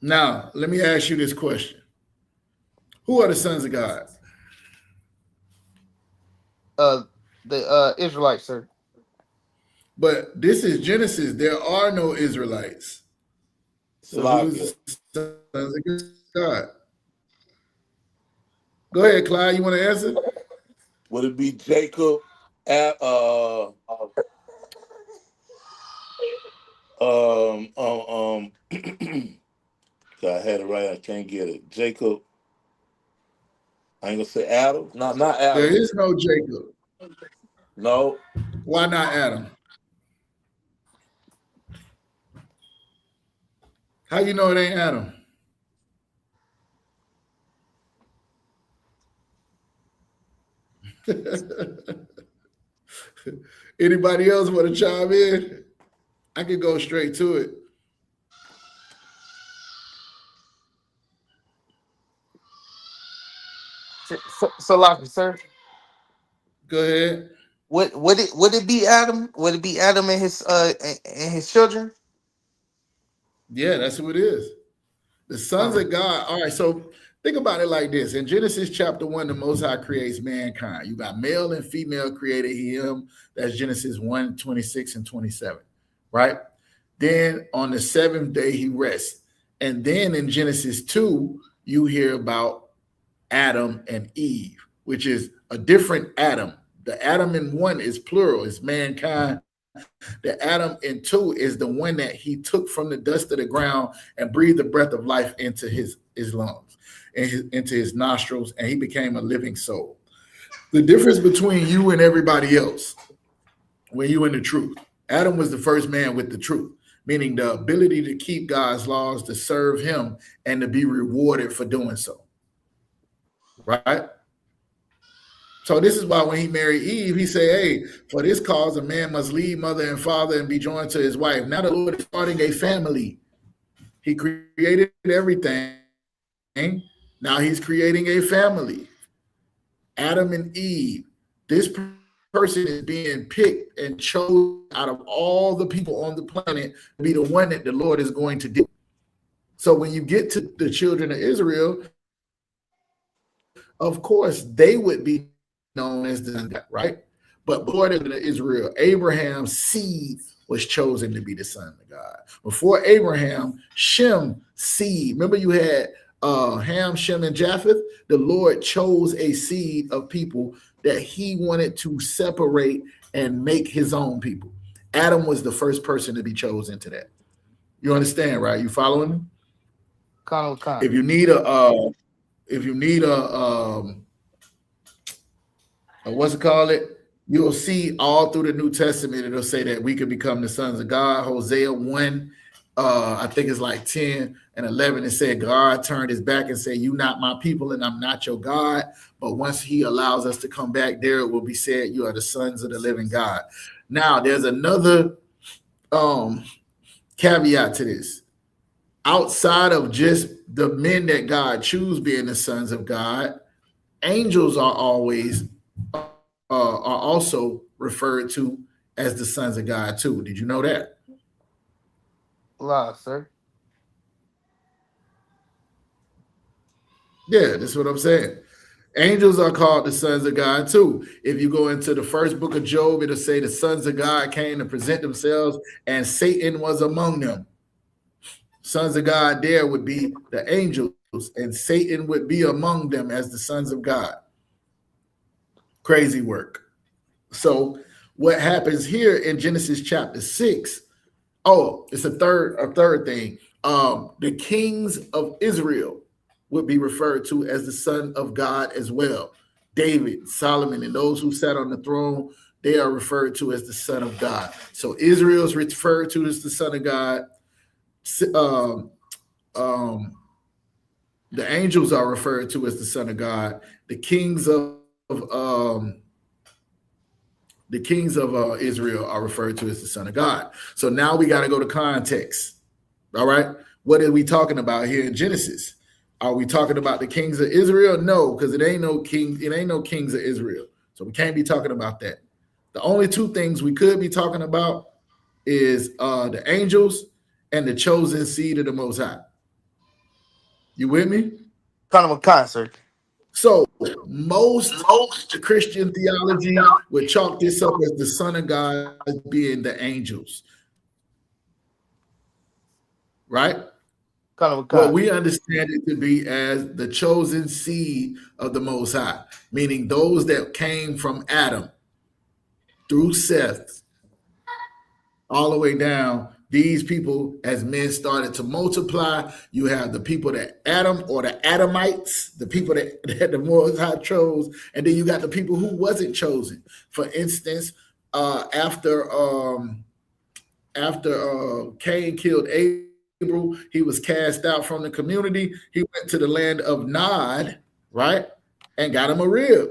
Now, let me ask you this question. Who are the sons of God? Uh, the Israelites, sir. But this is Genesis. There are no Israelites. So who is Salakia. the sons of God? Go ahead, Clyde. You want to answer? Would it be Jacob at um um um I had it right, I can't get it. Jacob, I ain't gonna say Adam. No, not There Adam. is no Jacob. No. Why not Adam? How you know it ain't Adam? Anybody else want to chime in? I could go straight to it. Salaki, sir. Go ahead. Would it be Adam? Would it be Adam and his children? Yeah, that's who it is. The sons Con, of God. All right, so think about it like this. In Genesis chapter 1, the Most High creates mankind. You got male and female created him. That's Genesis 1, 26 and 27, right? Then on the seventh day, he rests. And then in Genesis 2, you hear about Adam and Eve, which is a different Adam. The Adam in one is plural, it's mankind. The Adam in two is the one that he took from the dust of the ground and breathed the breath of life into his lungs and into his nostrils, and he became a living soul. The difference between you and everybody else, when you in the truth, Adam was the first man with the truth, meaning the ability to keep God's laws, to serve him, and to be rewarded for doing so. Right? So this is why when he married Eve, he said, hey, for this cause, a man must leave mother and father and be joined to his wife. Now the Lord is starting a family. He created everything. Now he's creating a family. Adam and Eve. This person is being picked and chosen out of all the people on the planet to be the one that the Lord is going to do. So when you get to the children of Israel, of course, they would be known as the right. But before the Israel, Abraham's seed was chosen to be the son of God. Before Abraham, Shem's seed. Remember, you had Ham, Shem, and Japheth. The Lord chose a seed of people that He wanted to separate and make His own people. Adam was the first person to be chosen to that. You understand, right? You following me? con. If you need a what's it called it? You'll see all through the New Testament, it'll say that we could become the sons of God. Hosea 1, I think it's like 10 and 11. It said God turned his back and said, you not my people and I'm not your God. But once he allows us to come back, there it will be said, you are the sons of the living God. Now, there's another caveat to this. Outside of just the men that God chooses being the sons of God, angels are also referred to as the sons of God too. Did you know that? La, sir. Yeah, that's what I'm saying. Angels are called the sons of God too. If you go into the first book of Job, it'll say the sons of God came to present themselves, and Satan was among them. Sons of God there would be the angels, and Satan would be among them as the sons of God. Crazy work. So what happens here in Genesis chapter 6? Oh, it's a third thing. The kings of Israel would be referred to as the son of God as well. David, Solomon, and those who sat on the throne, they are referred to as the son of God. So Israel is referred to as the son of God. The angels are referred to as the son of God. The kings of Israel are referred to as the son of God. So now we got to go to context. All right. What are we talking about here in Genesis? Are we talking about the kings of Israel? No, because it ain't no kings of Israel. So we can't be talking about that. The only two things we could be talking about is the angels and the chosen seed of the Most High. You with me? Kind of a concert. So most Christian theology would chalk this up as the Son of God being the angels, right? Kind of a Well, con. we understand it to be as the chosen seed of the Most High, meaning those that came from Adam through Seth all the way down. These people, as men started to multiply, you have the people that Adam or the Adamites, the people that the Most High chose, and then you got the people who wasn't chosen. For instance, after Cain killed Abel, he was cast out from the community. He went to the land of Nod, right, and got him a rib.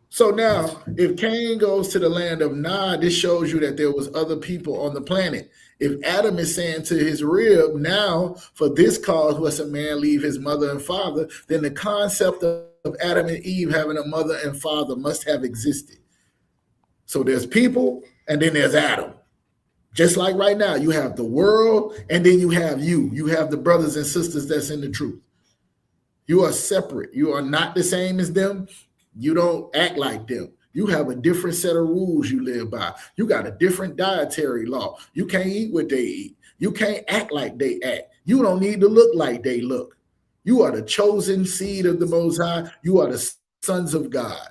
So now, if Cain goes to the land of Nod, this shows you that there was other people on the planet. If Adam is saying to his rib, now for this cause must a man leave his mother and father, then the concept of Adam and Eve having a mother and father must have existed. So there's people, and then there's Adam. Just like right now, you have the world, and then you have you. You have the brothers and sisters that's in the truth. You are separate. You are not the same as them. You don't act like them. You have a different set of rules you live by. You got a different dietary law. You can't eat what they eat. You can't act like they act. You don't need to look like they look. You are the chosen seed of the Most High. You are the sons of God.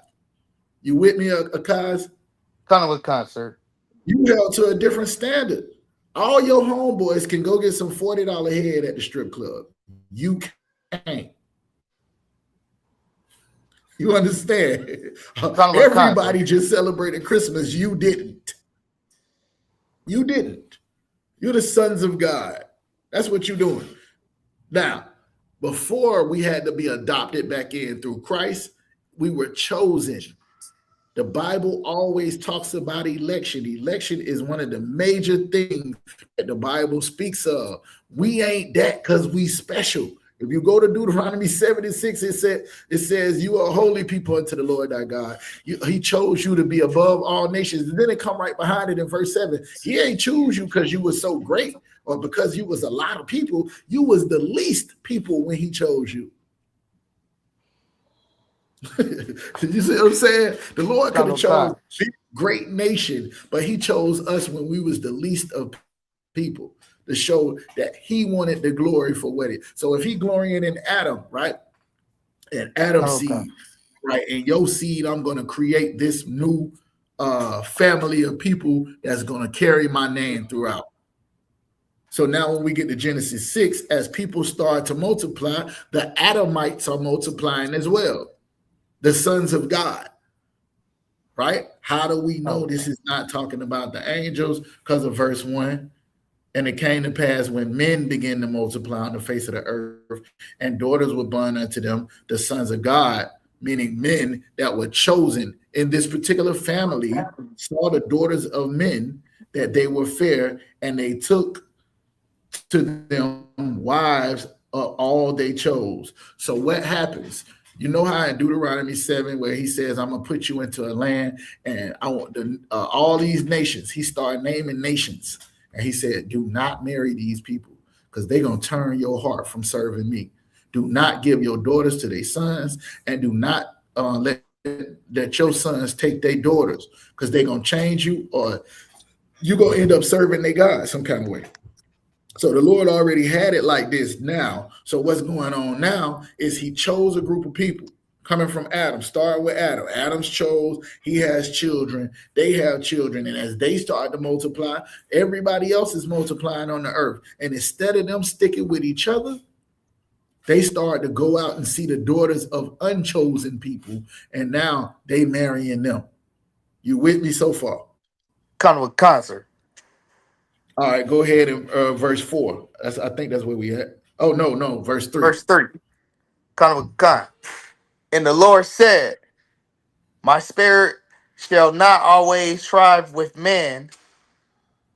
You with me, Akaz? Kind of a concert. You held to a different standard. All your homeboys can go get some $40 head at the strip club. You can't. You understand? Everybody just celebrated Christmas. You didn't. You didn't. You're the sons of God. That's what you're doing. Now, before we had to be adopted back in through Christ, we were chosen. The Bible always talks about election. Election is one of the major things that the Bible speaks of. We ain't that because we special. If you go to Deuteronomy 76, it says you are a holy people unto the Lord thy God. He chose you to be above all nations. And then it come right behind it in verse 7. He ain't choose you because you were so great or because you was a lot of people. You was the least people when he chose you. You see what I'm saying? The Lord could have chose a great nation, but he chose us when we was the least of people to show that he wanted the glory for what it. So if he glorying in Adam, right? And Adam's seed, right? And your seed, I'm going to create this new family of people that's going to carry my name throughout. So now when we get to Genesis 6, as people start to multiply, the Adamites are multiplying as well. The sons of God, right? How do we know this is not talking about the angels? Because of verse 1. And it came to pass when men began to multiply on the face of the earth, and daughters were born unto them, the sons of God, meaning men that were chosen in this particular family, saw the daughters of men that they were fair, and they took to them wives of all they chose. So what happens? You know how in Deuteronomy 7, where he says, I'm going to put you into a land, and I want all these nations. He started naming nations. And he said, do not marry these people because they're going to turn your heart from serving me. Do not give your daughters to their sons, and do not let your sons take their daughters because they're going to change you, or you're going to end up serving their God some kind of way. So the Lord already had it like this now. So what's going on now is he chose a group of people coming from Adam. Start with Adam. Adam's chose. He has children. They have children. And as they start to multiply, everybody else is multiplying on the earth. And instead of them sticking with each other, they start to go out and see the daughters of unchosen people. And now they marrying them. You with me so far? Kind of a concert. All right, go ahead and verse 4. I think that's where we at. Oh, no, verse 3. Verse 3. Kind of a con. And the Lord said, my spirit shall not always strive with man,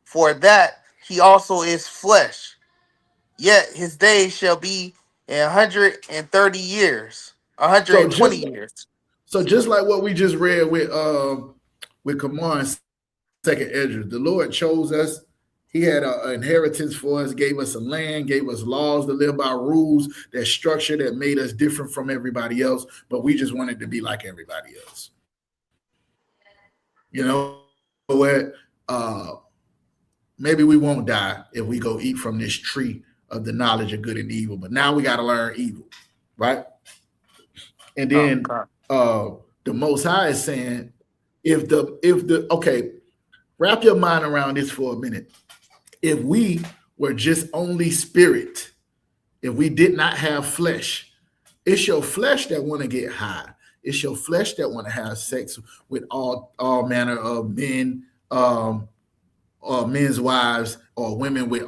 for that he also is flesh. Yet his days shall be 130 years, 120 years. So just like what we just read with Kamar and Second Ezra, the Lord chose us He had an inheritance for us, gave us a land, gave us laws to live by, rules, that structure that made us different from everybody else, but we just wanted to be like everybody else. You know what? Maybe we won't die if we go eat from this tree of the knowledge of good and evil, but now we got to learn evil, right? And then the Most High is saying, if the okay, wrap your mind around this for a minute. If we were just only spirit, if we did not have flesh, it's your flesh that want to get high. It's your flesh that want to have sex with all manner of men, or men's wives, or women with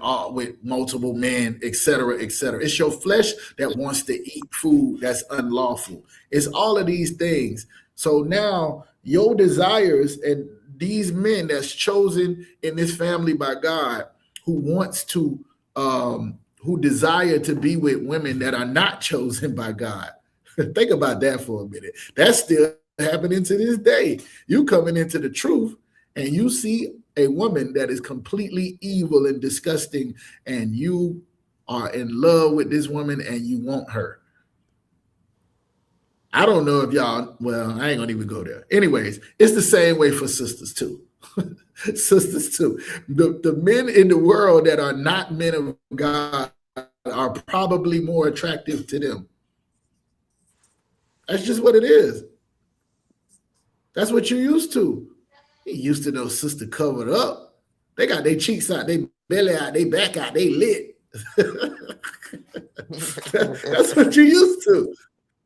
multiple men, etc., etc. It's your flesh that wants to eat food that's unlawful. It's all of these things. So now your desires, and these men that's chosen in this family by God, who wants to who desire to be with women that are not chosen by God. Think about that for a minute. That's still happening to this day. You coming into the truth and you see a woman that is completely evil and disgusting, and you are in love with this woman and you want her. I don't know if y'all, well, I ain't gonna even go there. Anyways, it's the same way for sisters too. Sisters too. The men in the world that are not men of God are probably more attractive to them. That's just what it is. That's what you're used to. You're used to those sisters covered up. They got their cheeks out, their belly out, their back out, they lit. That's what you're used to.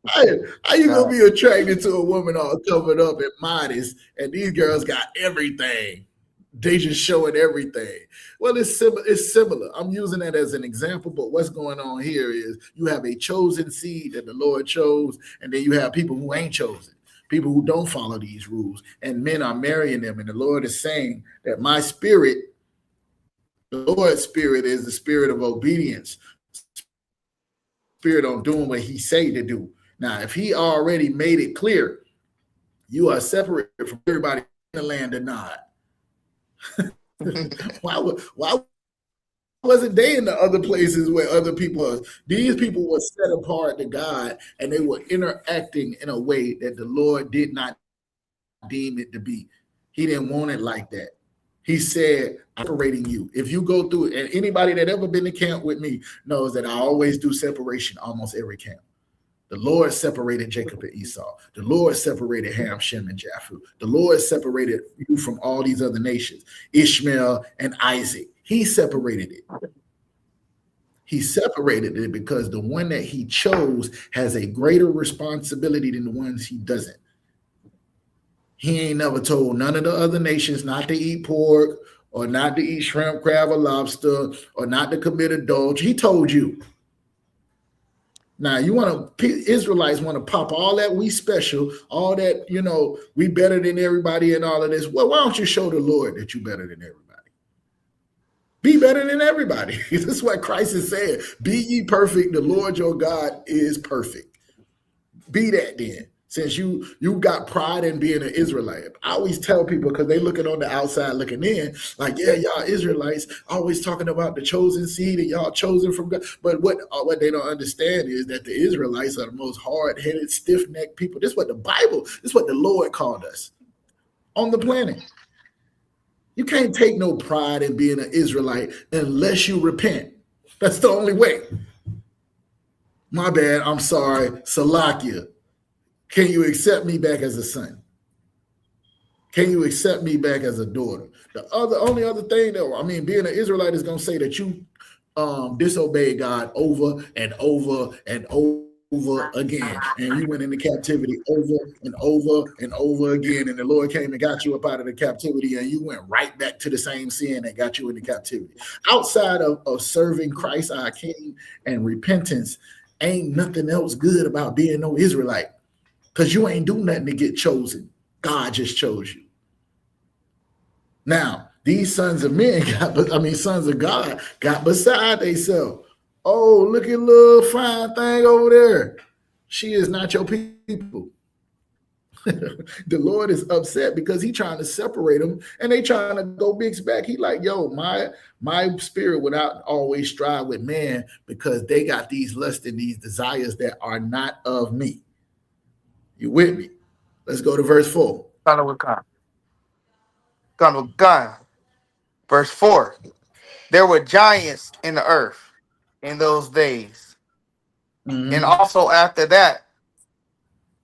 How you gonna be attracted to a woman all covered up and modest, and these girls got everything? They just showing everything. Well, it's similar. I'm using that as an example, but what's going on here is you have a chosen seed that the Lord chose, and then you have people who ain't chosen, people who don't follow these rules, and men are marrying them. And the Lord is saying that my spirit, the Lord's spirit, is the spirit of obedience, spirit on doing what he say to do. Now, if he already made it clear, you are separated from everybody in the land or not. why wasn't they in the other places where other people are? These people were set apart to God, and they were interacting in a way that the Lord did not deem it to be. He didn't want it like that. He said, separating you. If you go through, and anybody that ever been to camp with me knows that I always do separation almost every camp. The Lord separated Jacob and Esau. The Lord separated Ham, Shem, and Japheth. The Lord separated you from all these other nations, Ishmael and Isaac. He separated it. He separated it because the one that he chose has a greater responsibility than the ones he doesn't. He ain't never told none of the other nations not to eat pork or not to eat shrimp, crab, or lobster, or not to commit adultery. He told you. Now, Israelites want to pop all that we special, all that, we better than everybody and all of this. Well, why don't you show the Lord that you better than everybody? Be better than everybody. This is what Christ is saying. Be ye perfect. The Lord your God is perfect. Be that then. Since you got pride in being an Israelite. I always tell people, because they looking on the outside looking in, like, yeah, y'all Israelites always talking about the chosen seed and y'all chosen from God. But what they don't understand is that the Israelites are the most hard-headed, stiff-necked people. This is what this is what the Lord called us on the planet. You can't take no pride in being an Israelite unless you repent. That's the only way. My bad, I'm sorry, Salakia. Can you accept me back as a son? Can you accept me back as a daughter? The only other thing that, being an Israelite is going to say that you disobeyed God over and over and over again, and you went into captivity over and over and over again, and the Lord came and got you up out of the captivity, and you went right back to the same sin that got you into captivity. Outside of serving Christ our King and repentance, ain't nothing else good about being no Israelite. Because you ain't do nothing to get chosen. God just chose you. Now, these sons of God got beside themselves. Oh, look at little fine thing over there. She is not your people. The Lord is upset because he trying to separate them and they trying to go mix back. He like, yo, my spirit would not always strive with man because they got these lusts and these desires that are not of me. You with me? Let's go to verse 4. Gun. Verse 4. There were giants in the earth in those days. And Mm-hmm. also after that,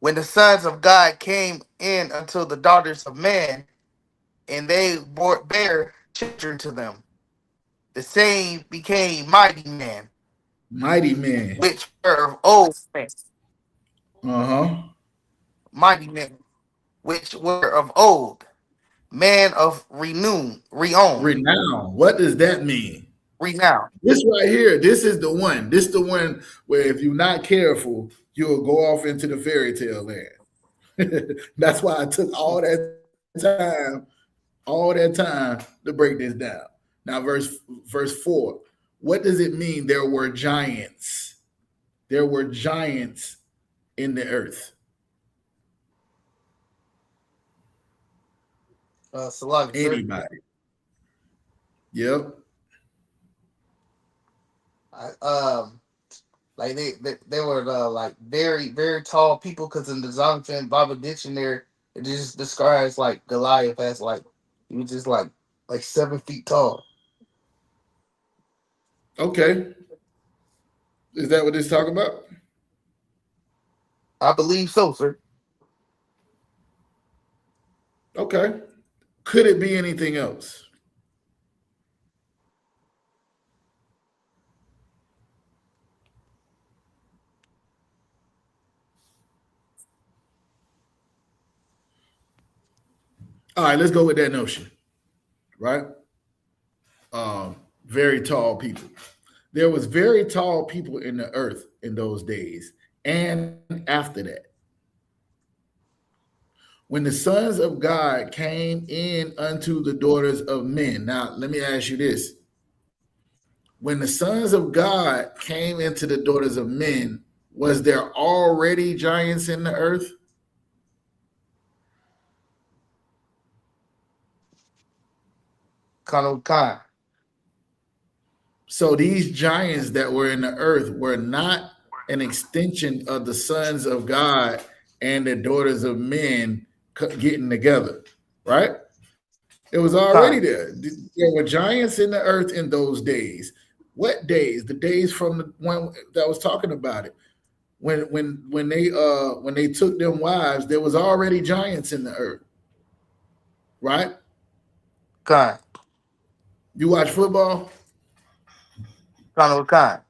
when the sons of God came in unto the daughters of man, and they bare children to them, the same became mighty men, Mighty man. which were of old men. Uh-huh. Mighty men, which were of old, man of Renown. What does that mean? renown. This right here, this is the one. This the one where if you're not careful, you'll go off into the fairy tale land. That's why I took time, all that time to break this down. Now, verse 4. What does it mean? There were giants. There were giants in the earth. Anybody? Yep. Like they were like very very tall people because in the Zondervan Bible dictionary it just describes like Goliath as like he was just like 7 feet tall. Okay. Is that what this talk about? I believe so, sir. Okay. Could it be anything else? All right, let's go with that notion, right? Very tall people. There was very tall people in the earth in those days and after that. When the sons of God came in unto the daughters of men. Now, let me ask you this. When the sons of God came into the daughters of men, was there already giants in the earth? Kind. So these giants that were in the earth were not an extension of the sons of God and the daughters of men getting together, right? It was already Kind. there. There were giants in the earth in those days. What days? The days from the one that was talking about it. When they took them wives, there was already giants in the earth, right? Kind. You watch football? Kind.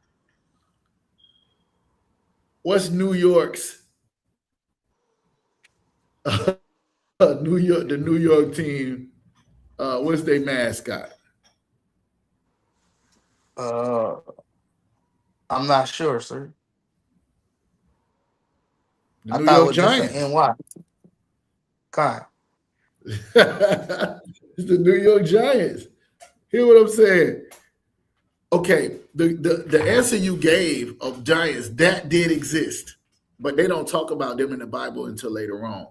What's New York's the New York team? What's their mascot? Uh, I'm not sure, sir. The I New thought it York was just an Giants. NY. Kind. It's the New York Giants. Hear what I'm saying? Okay, the answer you gave of giants that did exist, but they don't talk about them in the Bible until later on.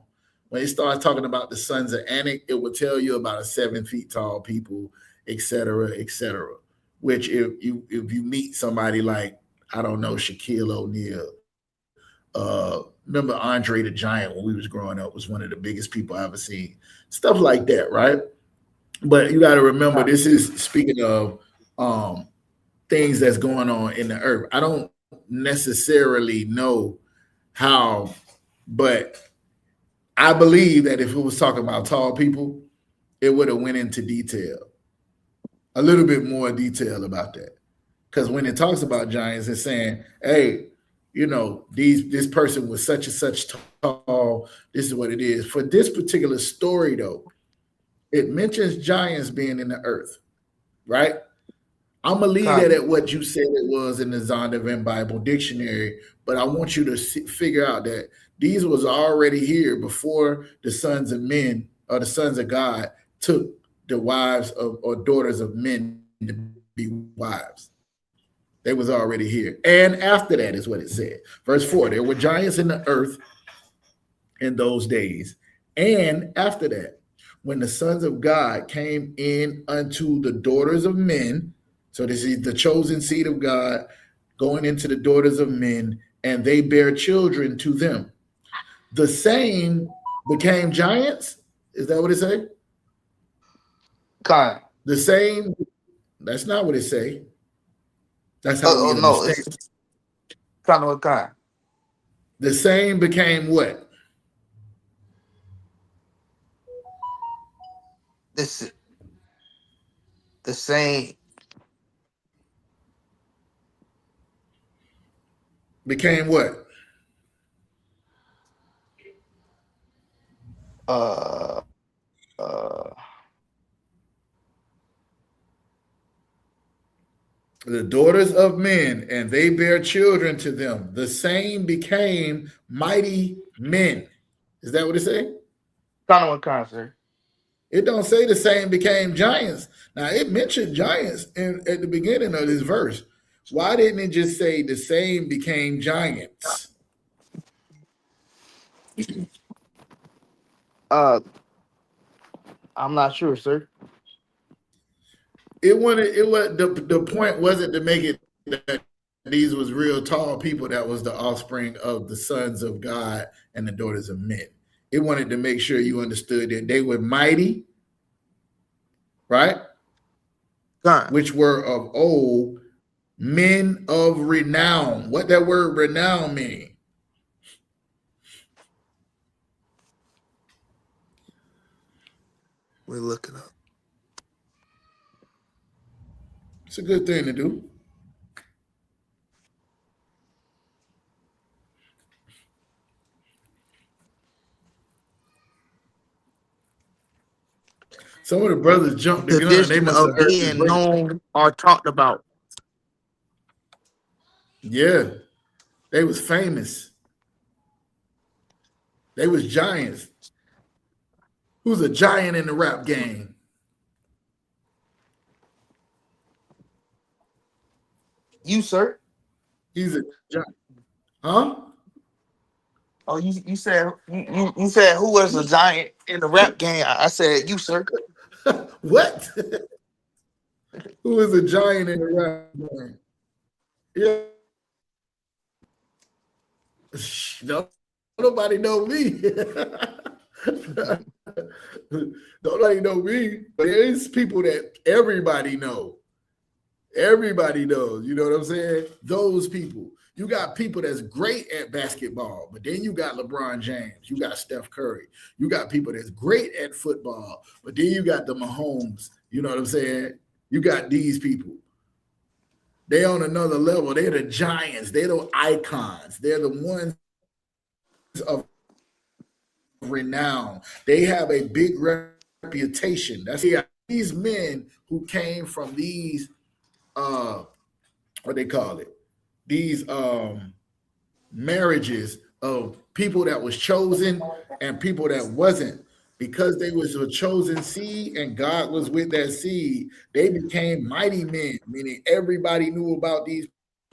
When they start talking about the sons of Anak, it will tell you about a 7 feet tall people, etc., etc. Which if you meet somebody like I don't know Shaquille O'Neal, remember Andre the Giant when we was growing up was one of the biggest people I ever seen. Stuff like that, right? But you got to remember, Kind. this is speaking of things that's going on in the earth. I don't necessarily know how, but I believe that if it was talking about tall people, it would have went into detail, a little bit more detail about that. Because when it talks about giants, it's saying, hey, this person was such and such tall. This is what it is. For this particular story, though, it mentions giants being in the earth, right? I'm gonna leave Kind. that at what you said it was in the Zondervan Bible Dictionary, but I want you to figure out that these was already here before the sons of men or the sons of God took the wives of or daughters of men to be wives. They was already here, and after that is what it said. Verse 4: There were giants in the earth in those days, And after that, when the sons of God came in unto the daughters of men, so this is the chosen seed of God going into the daughters of men, and they bear children to them. The same became giants. Is that what it say? Kind. The same. That's not what it say. That's how we Oh no, understand. it's kind of what kind. The same became what? This the same. Became what? Uh, uh, The daughters of men, and they bear children to them. The same became mighty men. Is that what it say? kind of what kind, sir. It don't say the same became giants. Now it mentioned giants at the beginning of this verse. Why didn't it just say the same became giants? Uh, I'm not sure, sir. It was the point wasn't to make it that these was real tall people that was the offspring of the sons of God and the daughters of men. It wanted to make sure you understood that they were mighty, right? Kind. Which were of old, men of renown. What that word renown mean? We're looking up. It's a good thing to do. Some of the brothers jumped the gun. They Tradition must have of heard this being break. known or talked about. Yeah, they was famous. They was giants. Who's a giant in the rap game? You, sir. He's a giant. Huh? Oh, you said you said who was a giant in the rap game? I said you, sir. What? Who is a giant in the rap game? Yeah. No, nobody know me. Nobody know me. But there's people that everybody know. Everybody knows. You know what I'm saying? Those people. You got people that's great at basketball, but then you got LeBron James. You got Steph Curry. You got people that's great at football, but then you got the Mahomes. You know what I'm saying? You got these people. They on another level. They're the giants. They're the icons. They're the ones of renown. They have a big reputation. That's these men who came from these what they call it, these marriages of people that was chosen and people that wasn't, because they was a chosen seed and God was with that seed. They became mighty men, meaning everybody knew about these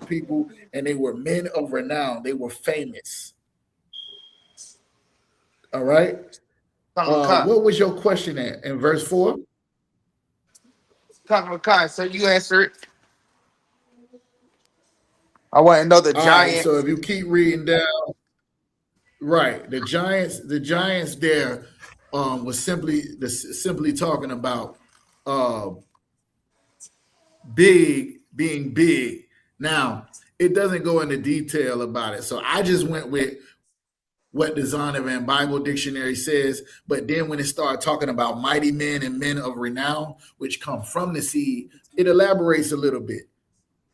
people and they were men of renown. They were famous. All right. Kind What was your question at in verse 4? of kind, sir. You answered. I want to know the All right, giant. so if you keep reading down, right, the giants there was simply talking about uh big being big. Now, it doesn't go into detail about it. So I just went with what the Zondervan Bible Dictionary says. But then when it started talking about mighty men and men of renown, which come from the seed, it elaborates a little bit.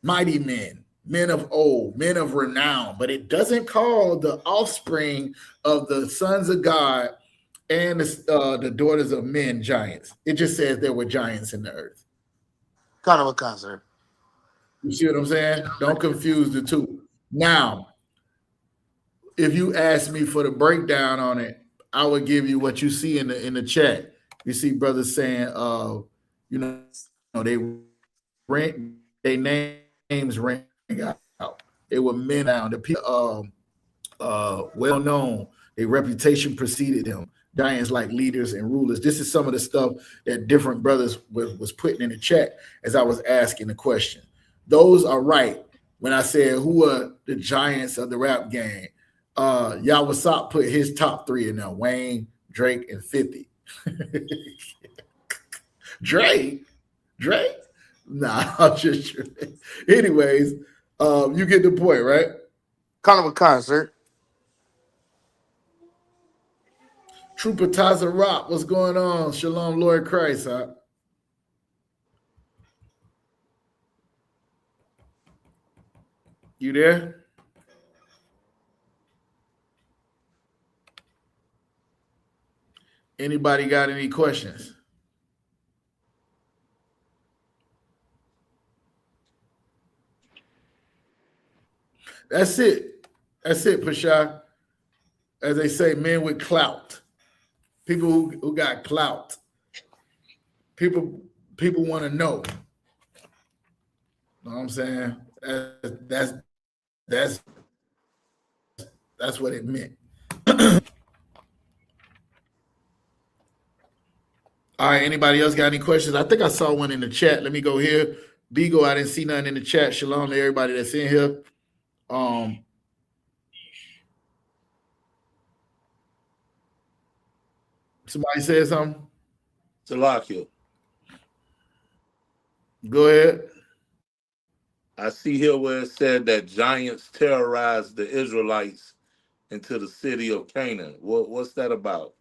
Mighty men, men of old, men of renown, but it doesn't call the offspring of the sons of God and the daughters of men giants. It just says there were giants in the earth. Kind of a kind, sir. You see what I'm saying? Don't confuse the two. Now, if you ask me for the breakdown on it, I would give you what you see in the chat. You see brothers saying, you know, they rent their names ring out. They were men now. The people well known. Their reputation preceded them. Giants like leaders and rulers. This is some of the stuff that different brothers was putting in the chat as I was asking the question. Those are right. When I said who are the giants of the rap game, Yawasop put his top 3 in there: Wayne, Drake, and 50. Drake? Nah, I'm just anyways, you get the point, right? Kind of a concert. Trooper Taza Rock, what's going on? Shalom, Lord Christ, huh? You there? Anybody got any questions? That's it. That's it, Pasha. As they say, men with clout. People who got clout. People want to know. You know what I'm saying? That's what it meant. All right, anybody else got any questions? I think I saw one in the chat. Let me go here. Beagle, I didn't see nothing in the chat. Shalom to everybody that's in here. Somebody said something? Salakia. Go ahead. I see here where it said that giants terrorized the Israelites into the city of Canaan. What's that about?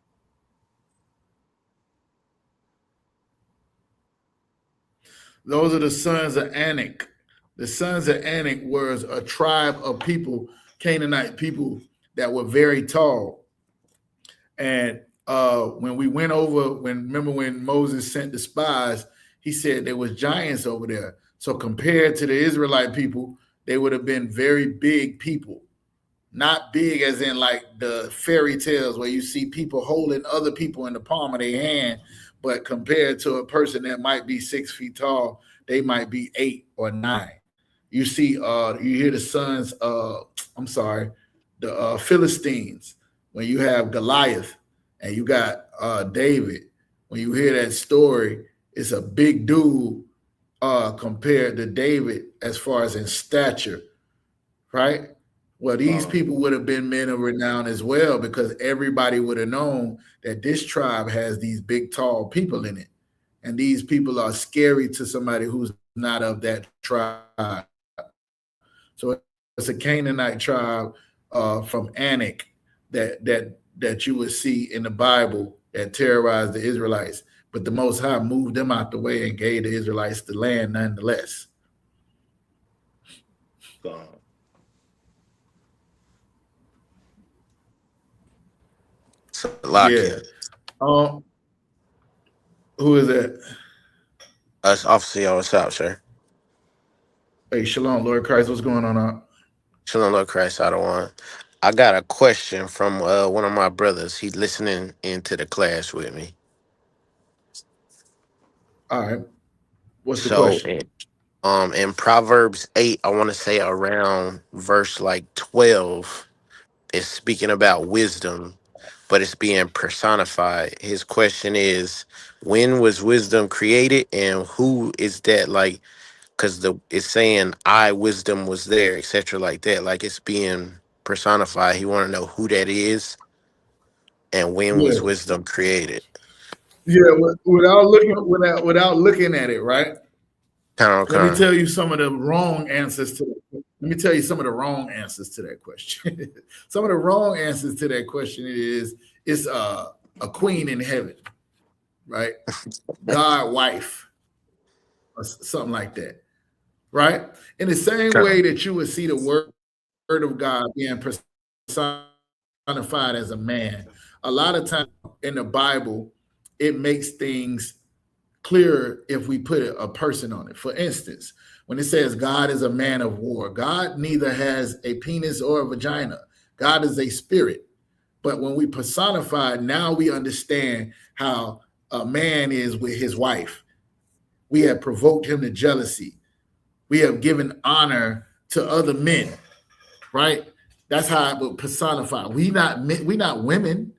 Those are the sons of Anak. The sons of Anak were a tribe of people, Canaanite people, that were very tall. And when we went over, remember when Moses sent the spies, he said there was giants over there. So compared to the Israelite people, they would have been very big people. Not big as in like the fairy tales where you see people holding other people in the palm of their hand, but compared to a person that might be 6 feet tall, they might be 8 or 9. You see, you hear the sons, the Philistines, when you have Goliath and you got David. When you hear that story, it's a big dude compared to David as far as in stature, right? Well, these people would have been men of renown as well, because everybody would have known that this tribe has these big, tall people in it. And these people are scary to somebody who's not of that tribe. So it's a Canaanite tribe from Anak that you would see in the Bible that terrorized the Israelites. But the Most High moved them out the way and gave the Israelites the land nonetheless. Salakia. Yeah. Who is that? Us, Officer, what's up, sir? Hey, Shalom, Lord Christ, what's going on? Shalom, Lord Christ, I got a question from one of my brothers. He's listening into the class with me. All right. What's the question? In Proverbs 8, I want to say around verse like 12, it's speaking about wisdom, but it's being personified. His question is, when was wisdom created, and who is that? Like, because it's saying wisdom was there, etc., like that. Like, it's being personified. He want to know who that is and when was wisdom created. Yeah, without looking at it, right? Let me tell you some of the wrong answers to that. Let me tell you some of the wrong answers to that question. Some of the wrong answers to that question is it's a queen in heaven, right? God wife, or something like that, right? In the same way that you would see the word of God being personified as a man, a lot of times in the Bible, it makes things clearer if we put a person on it. For instance, when it says God is a man of war, God neither has a penis or a vagina. God is a spirit. But when we personify, now we understand how a man is with his wife. We have provoked him to jealousy. We have given honor to other men, right? That's how it would personify. We not women,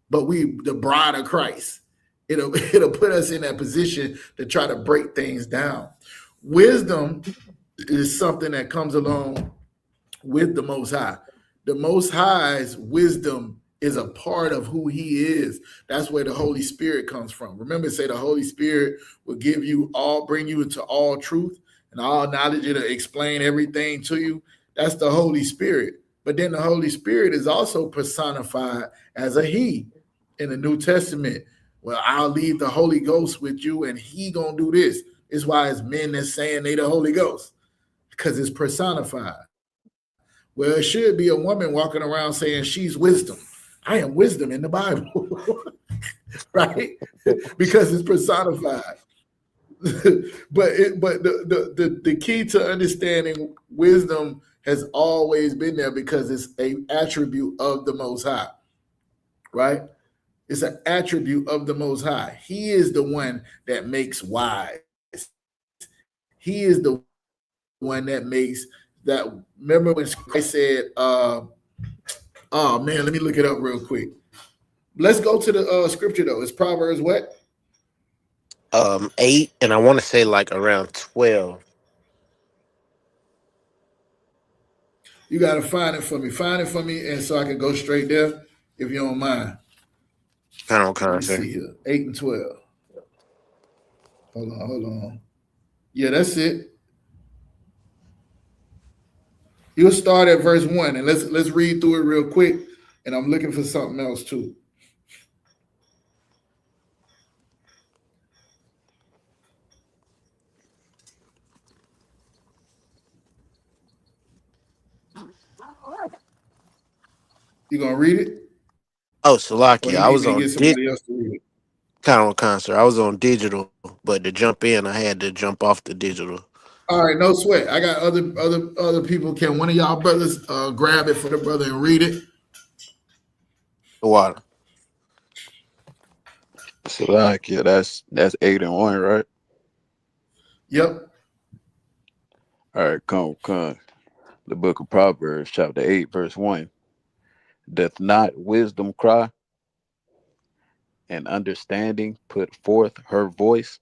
but we the bride of Christ. It'll put us in that position to try to break things down. Wisdom is something that comes along with the Most High. The Most High's wisdom is a part of who He is. That's where the Holy Spirit comes from. Remember, say the Holy Spirit will bring you into all truth and all knowledge. It'll explain everything to you. That's the Holy Spirit. But then the Holy Spirit is also personified as a He in the New Testament. Well, I'll leave the Holy Ghost with you, and He gonna do this. It's why it's men that's saying they the Holy Ghost, because it's personified. Well, it should be a woman walking around saying she's wisdom. I am wisdom in the Bible, right? Because it's personified. but the key to understanding wisdom has always been there because it's an attribute of the Most High, right? It's an attribute of the Most High. He is the one that makes wise. He is the one that makes that. Remember when Christ said, oh man, let me look it up real quick. Let's go to the scripture though. It's Proverbs what? 8, and I want to say like around 12. You got to find it for me. Find it for me, and so I can go straight there, if you don't mind. Let me Sir. see here. 8 and 12. Hold on. Yeah, that's it. You'll start at verse 1, and let's read through it real quick. And I'm looking for something else too. You gonna read it? Oh, Or Salakia, you I need was me to on get somebody else to read it? concert. I was on digital, but to jump in, I had to jump off the digital. All right, no sweat. I got other people. Can one of y'all brothers grab it for the brother and read it? The water. Salakia, that's 8 and 1, right? Yep. All right, come. The book of Proverbs, chapter 8, verse 1. Doth not wisdom cry, and understanding put forth her voice?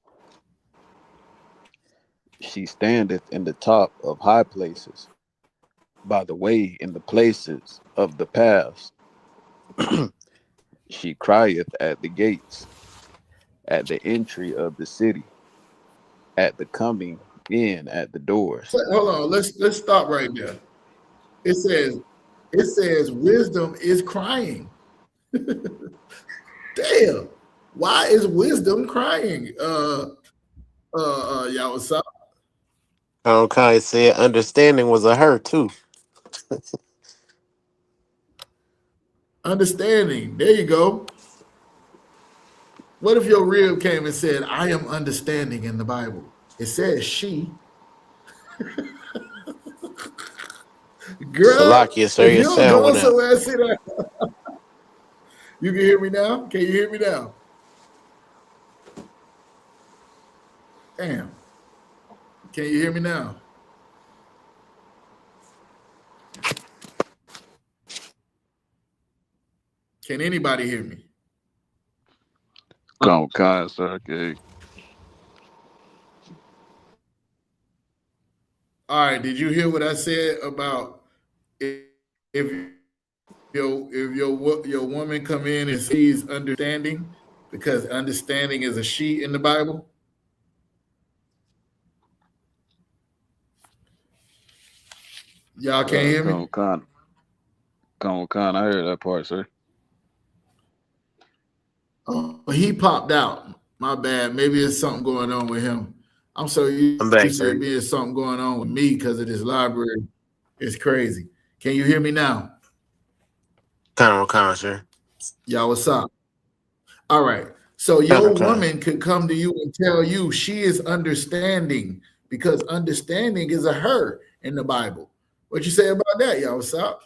She standeth in the top of high places, by the way in the places of the paths. She crieth at the gates, at the entry of the city, at the coming in at the doors. Hold on. Let's stop right there. It says wisdom is crying. Damn. Why is wisdom crying? Y'all, what's up? Kai said understanding was a her too. Understanding. There you go. What if your rib came and said, I am understanding in the Bible? It says she. Girl, Salakia, sir, if you your don't sound go went out. somewhere, sit down. You can hear me now? Can you hear me now? Damn. Can you hear me now? Can anybody hear me? Come, sir. Okay. All right. Did you hear what I said about if your woman come in and sees understanding, because understanding is a she in the Bible? Y'all can't hear me? Come, I heard that part, sir. Oh, he popped out. My bad. Maybe there's something going on with him. I'm so I'm back, used to sir. it being something going on with me because of this library. It's crazy. Can you hear me now? Sir. Y'all, what's up? All right. So your woman could come to you and tell you she is understanding, because understanding is a her in the Bible. What you say about that, y'all? What's up?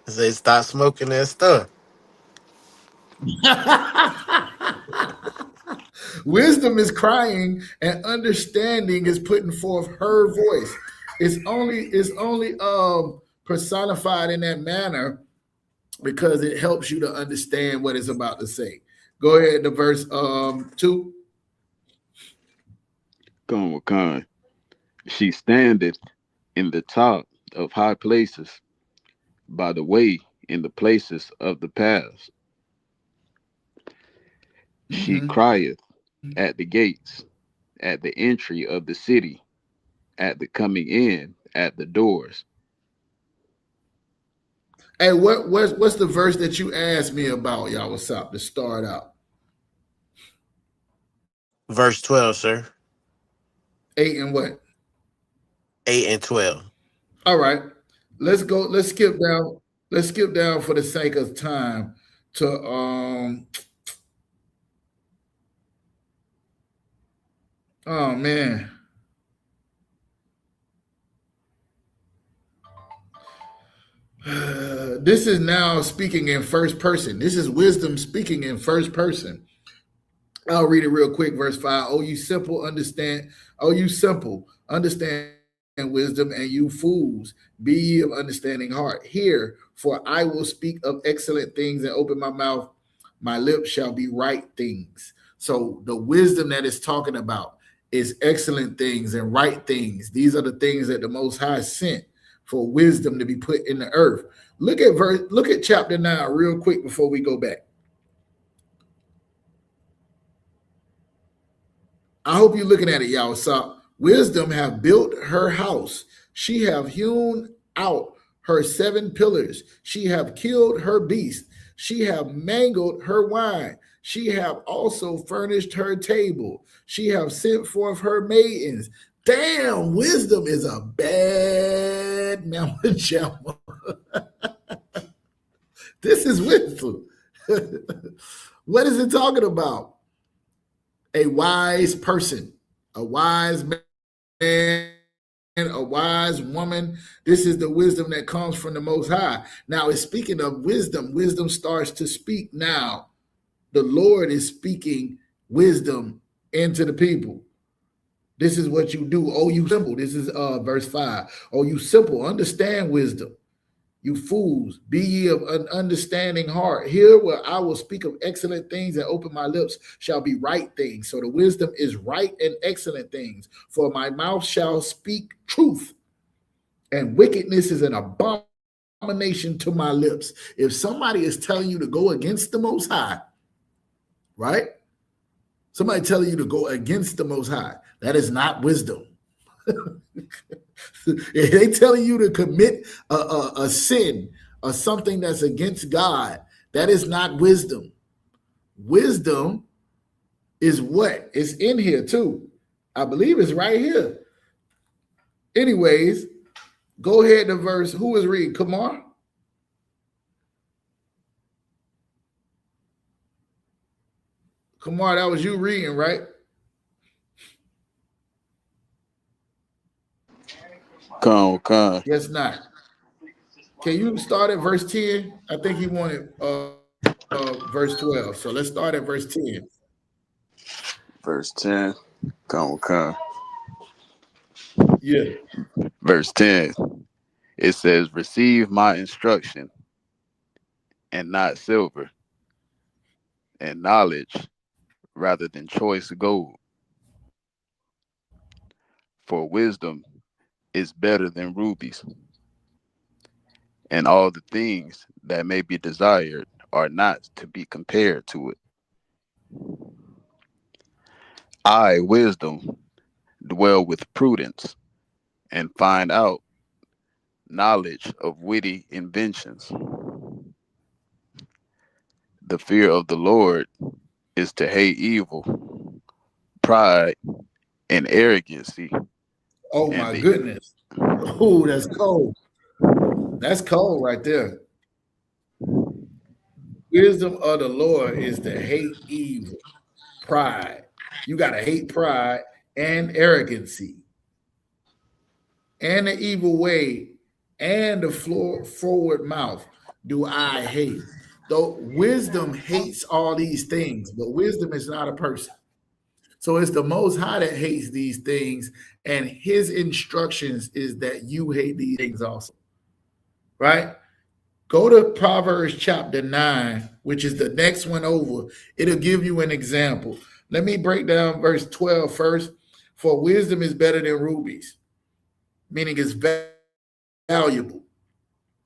They stop smoking that stuff. Wisdom is crying and understanding is putting forth her voice. it's only personified in that manner because it helps you to understand what it's about to say. Go ahead to verse 2. Come with Khan. She standeth in the top of high places, by the way, in the places of the paths. She Mm-hmm. crieth at the gates, at the entry of the city, at the coming in, at the doors. Hey, what's the verse that you asked me about, y'all? What's up to start out? Verse 12, sir. 8 and what? 8 and 12. All right. Let's go. Let's skip down. Let's skip down for the sake of time to oh man. This is now speaking in first person. This is wisdom speaking in first person. I'll read it real quick. Verse 5. Oh, you simple, understand. Oh, you simple, understand wisdom, and you fools, be ye of understanding heart. Hear, for I will speak of excellent things and open my mouth. My lips shall be right things. So the wisdom that it's talking about is excellent things and right things. These are the things that the Most High sent for wisdom to be put in the earth. Look at chapter 9 real quick before we go back. I hope you're looking at it, y'all. So wisdom have built her house. She have hewn out her 7 pillars. She have killed her beast. She have mangled her wine. She have also furnished her table. She have sent forth her maidens. Damn, wisdom is a bad mama jamma. This is wisdom. What is it talking about? A wise person, a wise man, a wise woman. This is the wisdom that comes from the Most High. Now, it's speaking of wisdom. Wisdom starts to speak now. The Lord is speaking wisdom into the people. This is what you do. Oh, you simple. This is verse 5. Oh, you simple, understand wisdom. You fools, be ye of an understanding heart. Here where I will speak of excellent things and open my lips shall be right things. So the wisdom is right and excellent things. For my mouth shall speak truth, and wickedness is an abomination to my lips. If somebody is telling you to go against the Most High, right? Somebody telling you to go against the Most High, that is not wisdom. If they telling you to commit a sin or something that's against God, that is not wisdom. Wisdom is what? It's in here too. I believe it's right here. Anyways, go ahead to verse. Who is reading? Kamar? Kamar, that was you reading, right? Come with Khan. Yes, not. Can you start at verse 10? I think he wanted verse 12. So let's start at verse 10. Verse 10. Come with Khan. Yeah. Verse 10. It says, receive my instruction and not silver, and knowledge rather than choice gold. For wisdom is better than rubies, and all the things that may be desired are not to be compared to it. I, wisdom, dwell with prudence, and find out knowledge of witty inventions. The fear of the Lord is to hate evil, pride, and arrogancy, Oh and my the goodness. Oh, that's cold. That's cold right there. Wisdom of the Lord is to hate evil, pride. You got to hate pride and arrogancy and the evil way and the forward mouth. Do I hate? Though wisdom hates all these things, but wisdom is not a person. So it's the Most High that hates these things, and his instructions is that you hate these things also. Right? Go to Proverbs chapter 9, which is the next one over. It'll give you an example. Let me break down verse 12 first. For wisdom is better than rubies, meaning it's valuable.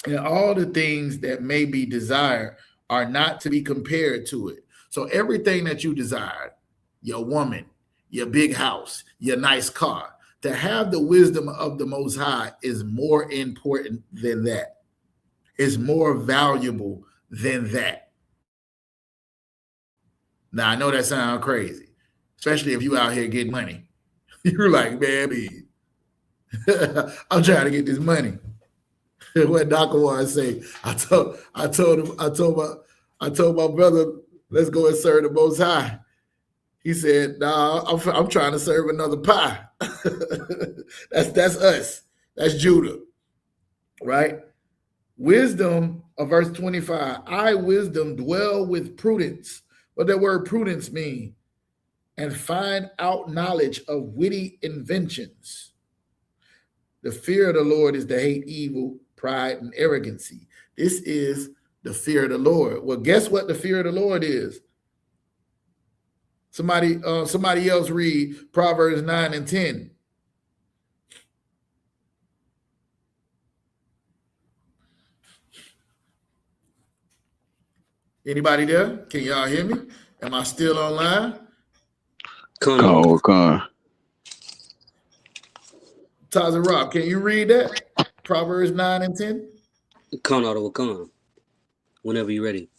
And all the things that may be desired are not to be compared to it. So everything that you desire, your woman, your big house, your nice car, to have the wisdom of the Most High is more important than that. Is more valuable than that. Now, I know that sounds crazy, especially if you out here getting money. You're like, man, I'm trying to get this money. What Dr. Warren say? I told my brother, let's go and serve the Most High. He said, "Nah, I'm trying to serve another pie." That's us. That's Judah, right? Wisdom of verse 25. I, wisdom, dwell with prudence. What that word prudence mean? And find out knowledge of witty inventions. The fear of the Lord is to hate evil, pride, and arrogancy. This is the fear of the Lord. Well, guess what the fear of the Lord is? Somebody else read Proverbs 9 and 10. Anybody there? Can y'all hear me? Am I still online? Con. Taza Rob, can you read that? Proverbs 9 and 10? Con out of con. Whenever you're ready.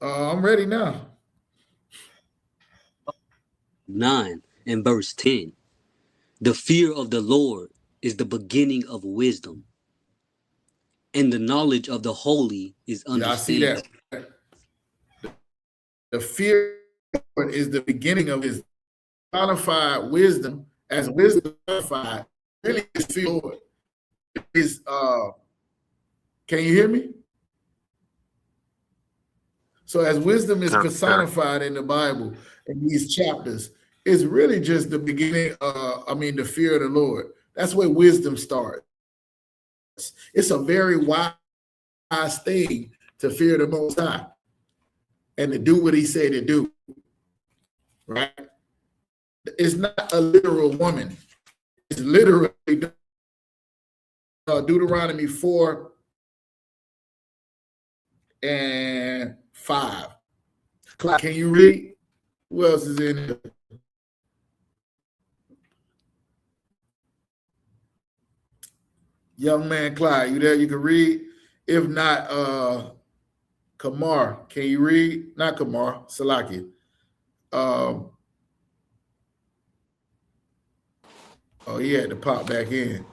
I'm ready now. 9 and verse 10. The fear of the Lord is the beginning of wisdom, and the knowledge of the holy is understanding. Yeah, I see that. The fear of the Lord is the beginning of his qualified wisdom, as wisdom qualified. Really, is fear of the Lord. Is can you hear me? So as wisdom is personified in the Bible in these chapters, it's really just the beginning, the fear of the Lord. That's where wisdom starts. It's a very wise thing to fear the Most High and to do what he said to do, right? It's not a literal woman. It's literally Deuteronomy 4 and 5. Can you read? Who else is in it? Young man Clyde, you there? You can read. If not, Kamar, can you read? Not Kamar, Salaki. Oh, he had to pop back in.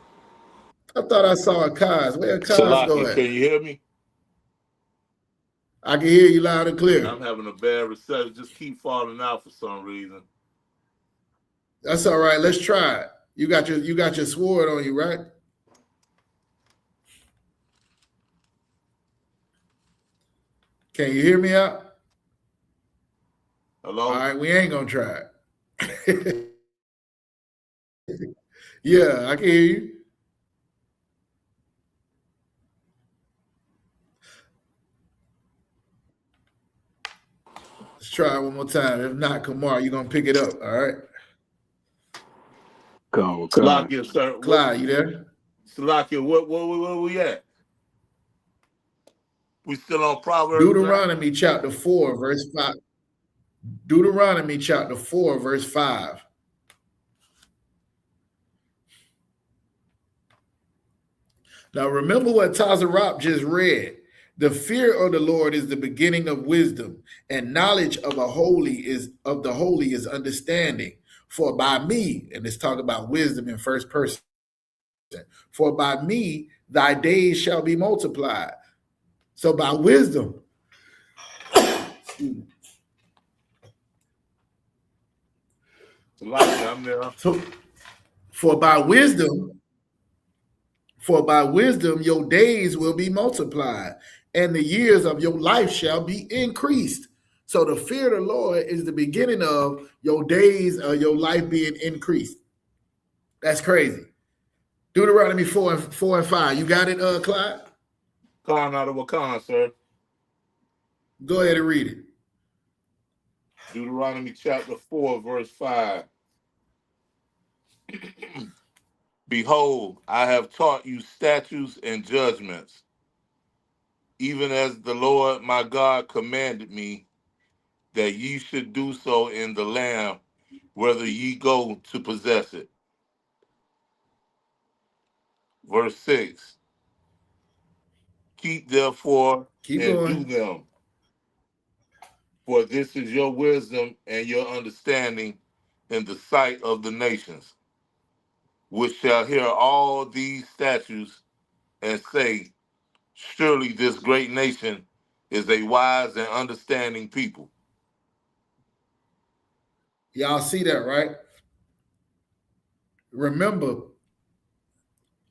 I thought I saw a Kaz. Where a Kaz go at? Can you hear me? I can hear you loud and clear. I'm having a bad reception. Just keep falling out for some reason. That's all right. Let's try it. You got your sword on you, right? Can you hear me out? Hello? All right, we ain't gonna try it. Yeah, I can hear you. Let's try it one more time. If not, Kamar, you're gonna pick it up, all right? Con. Salakia, sir. Clyde, you there? Salakia, where we at? We still on Proverbs? Deuteronomy chapter 4, verse 5. Deuteronomy chapter 4, verse 5. Now remember what Tazarop just read. The fear of the Lord is the beginning of wisdom, and knowledge of the holy is understanding. For by me, and it's talking about wisdom in first person. For by me thy days shall be multiplied. So by wisdom, I'm there. So for by wisdom, your days will be multiplied, and the years of your life shall be increased. So the fear of the Lord is the beginning of your days of your life being increased. That's crazy. Deuteronomy 4 and 5. You got it, Clyde? Con out of Wakan, sir. Go ahead and read it. Deuteronomy chapter 4, verse 5. Behold, I have taught you statutes and judgments, even as the Lord my God commanded me, that ye should do so in the land whether ye go to possess it. Verse 6. Keep therefore Keep and do going. them, for this is your wisdom and your understanding in the sight of the nations, which shall hear all these statutes and say, surely this great nation is a wise and understanding people. Y'all see that, right? Remember,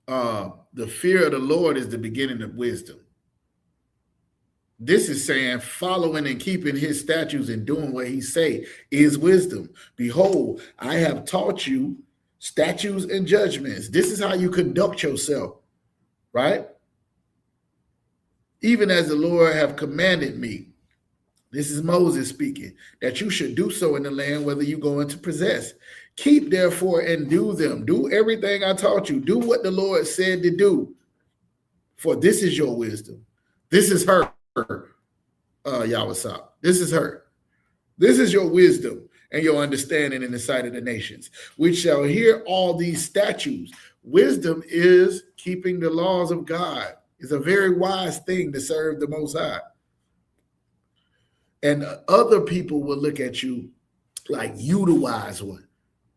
the fear of the Lord is the beginning of wisdom. This is saying following and keeping his statutes and doing what he say is wisdom. Behold, I have taught you statutes and judgments. This is how you conduct yourself, right? Even as the Lord have commanded me. This is Moses speaking, that you should do so in the land whether you go into possess. Keep therefore and do them. Do everything I taught you. Do what the Lord said to do. For this is your wisdom. This is her, Yawasop. This is her. This is your wisdom and your understanding in the sight of the nations, which shall hear all these statutes. Wisdom is keeping the laws of God. It's a very wise thing to serve the Most High. And other people will look at you like you the wise one.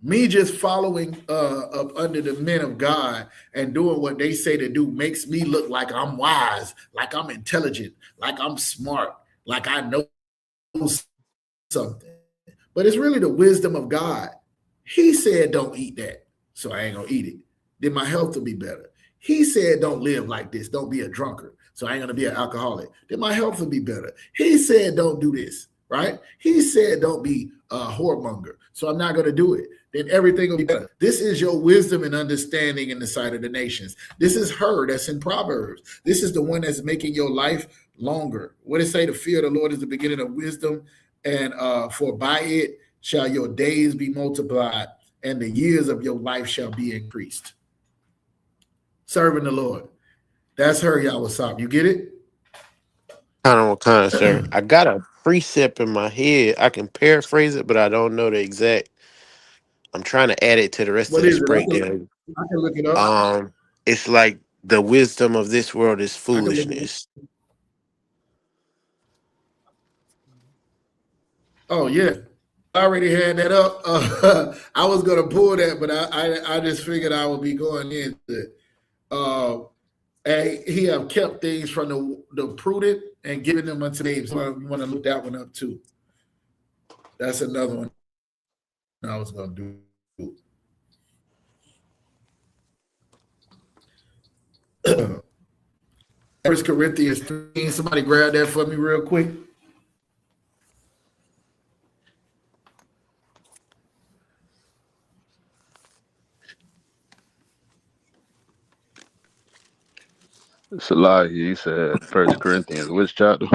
Me just following up under the men of God and doing what they say to do makes me look like I'm wise, like I'm intelligent, like I'm smart, like I know something. But it's really the wisdom of God. He said don't eat that, so I ain't gonna eat it. Then my health will be better. He said don't live like this, don't be a drunkard, so I ain't gonna be an alcoholic. Then my health will be better. He said don't do this, right? He said don't be a whoremonger, so I'm not gonna do it. Then everything will be better. This is your wisdom and understanding in the sight of the nations. This is her that's in Proverbs. This is the one that's making your life longer. What it say? The fear of the Lord is the beginning of wisdom, and for by it shall your days be multiplied, and the years of your life shall be increased. Serving the Lord. That's her, Yawasop. You get it? Kind of, sir. I got a precept in my head. I can paraphrase it, but I don't know the exact. I'm trying to add it to the rest of What is this it? breakdown. I can look it up. It's like the wisdom of this world is I can look it up. foolishness. Oh, yeah. I already had that up. I was going to pull that, but I just figured I would be going into it. And he have kept things from the prudent and given them unto babes. So you want to look that one up too. That's another one I was going to do. First Corinthians 13. Somebody grab that for me real quick. Salahi, he said First Corinthians, which chapter?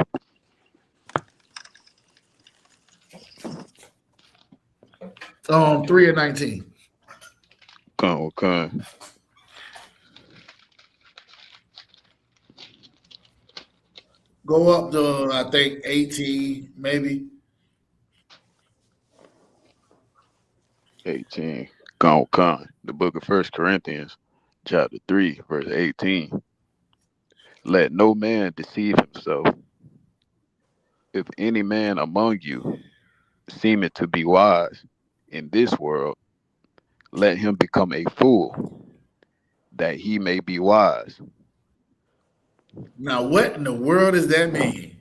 3 and 19. Come. Go up to I think 18, maybe. 18. Come. The book of First Corinthians, chapter 3, verse 18. Let no man deceive himself. If any man among you seemeth to be wise in this world, let him become a fool, that he may be wise. Now, what in the world does that mean?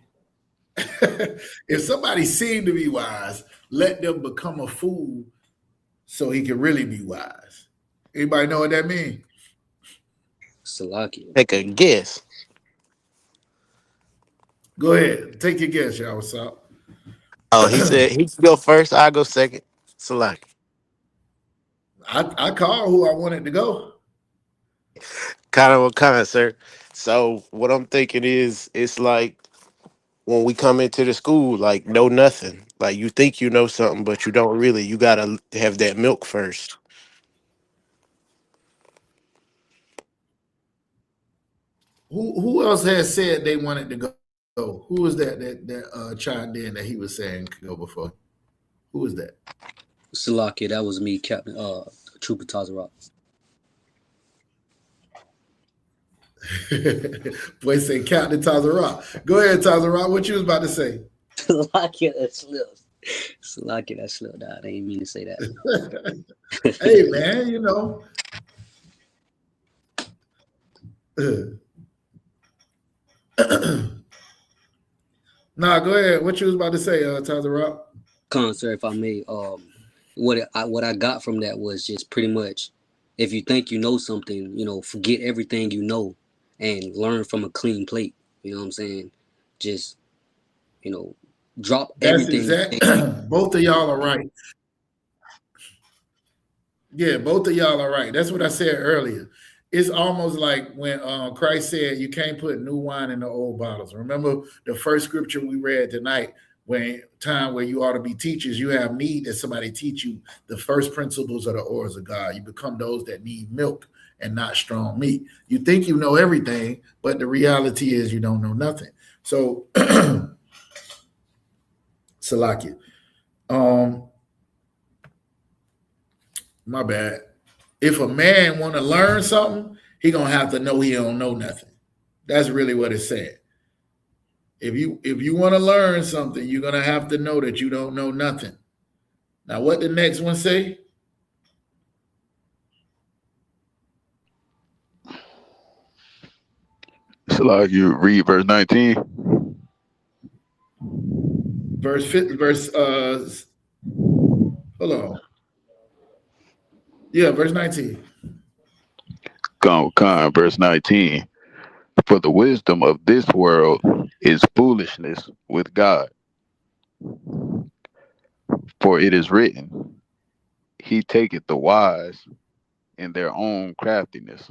If somebody seemed to be wise, let them become a fool so he can really be wise. Anybody know what that means? Salakia. Take a guess. Go ahead. Take your guess, y'all. What's up? Oh, he said he can go first. I'll go second. Salaki. I called who I wanted to go. Kind of a kind, sir. So what I'm thinking is, it's like when we come into the school, like know nothing. Like you think you know something, but you don't really. You gotta have that milk first. Who else has said they wanted to go? Who was that chimed in that he was saying could go before? Who was that? Salakia, that was me, Captain Trooper Tazarot. Boy say Captain Tazarot. Go ahead, Tazarot. What you was about to say? Salakia, that slipped. Salakia, that slipped out. I didn't mean to say that. Hey man, you know. Nah, go ahead. What you was about to say, Tazarot? Sir, if I may, what I got from that was just pretty much, if you think you know something, forget everything you know and learn from a clean plate. You know what I'm saying? Just drop That's everything. exact. Both of y'all are right. Yeah, both of y'all are right. That's what I said earlier. It's almost like when Christ said you can't put new wine in the old bottles. Remember the first scripture we read tonight, when time where you ought to be teachers, you have need that somebody teach you the first principles of the orders of God. You become those that need milk and not strong meat. You think you know everything, but the reality is you don't know nothing. So, Salakia. My bad. If a man want to learn something, he gonna have to know he don't know nothing. That's really what it said. If you want to learn something, you're gonna have to know that you don't know nothing. Now, what the next one say? So like you read verse 19. Verse hold on. Yeah, verse 19. Con, verse 19. For the wisdom of this world is foolishness with God. For it is written, He taketh the wise in their own craftiness.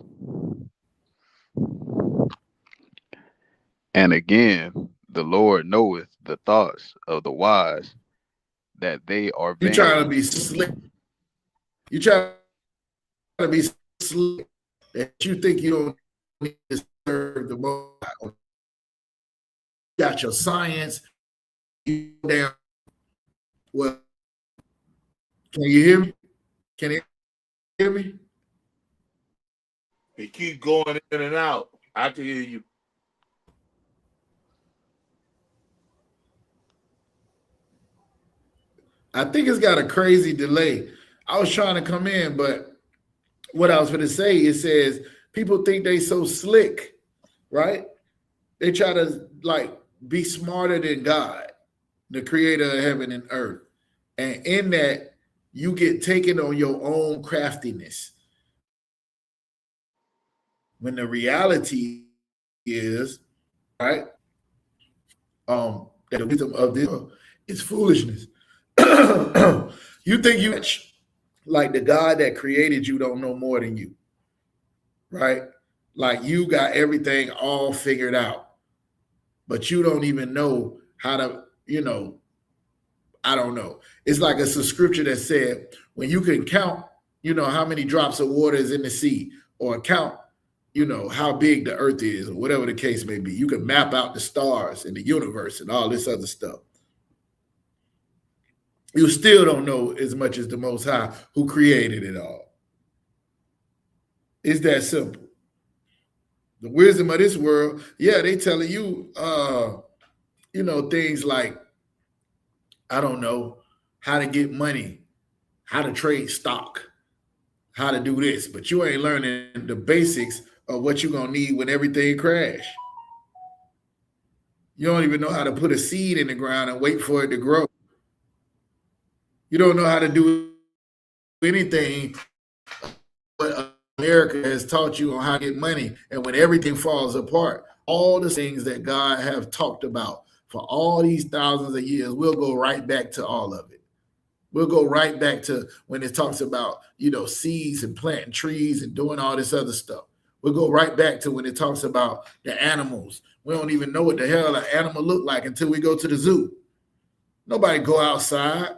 And again, the Lord knoweth the thoughts of the wise, that they are You trying to vain. be slick. You trying to be slick that you think you don't need to serve the most. You got your science. You down. Well, can you hear me? Can you hear me? They keep going in and out. I can hear you. I think it's got a crazy delay. I was trying to come in, but what I was going to say, it says people think they so slick, right? They try to like be smarter than God, the creator of heaven and earth. And in that, you get taken on your own craftiness. When the reality is, right, that the wisdom of this is foolishness. You think you like the God that created you don't know more than you, right? Like you got everything all figured out, but you don't even know how to, I don't know. It's like it's a scripture that said when you can count, how many drops of water is in the sea, or count, how big the earth is, or whatever the case may be. You can map out the stars and the universe and all this other stuff. You still don't know as much as the Most High who created it all. It's that simple. The wisdom of this world, yeah, they telling you, things like, I don't know, how to get money, how to trade stock, how to do this, but you ain't learning the basics of what you're gonna need when everything crash. You don't even know how to put a seed in the ground and wait for it to grow. You don't know how to do anything but America has taught you on how to get money. And when everything falls apart, all the things that God have talked about for all these thousands of years, we'll go right back to all of it. We'll go right back to when it talks about, seeds and planting trees and doing all this other stuff. We'll go right back to when it talks about the animals. We don't even know what the hell an animal look like until we go to the zoo. Nobody go outside.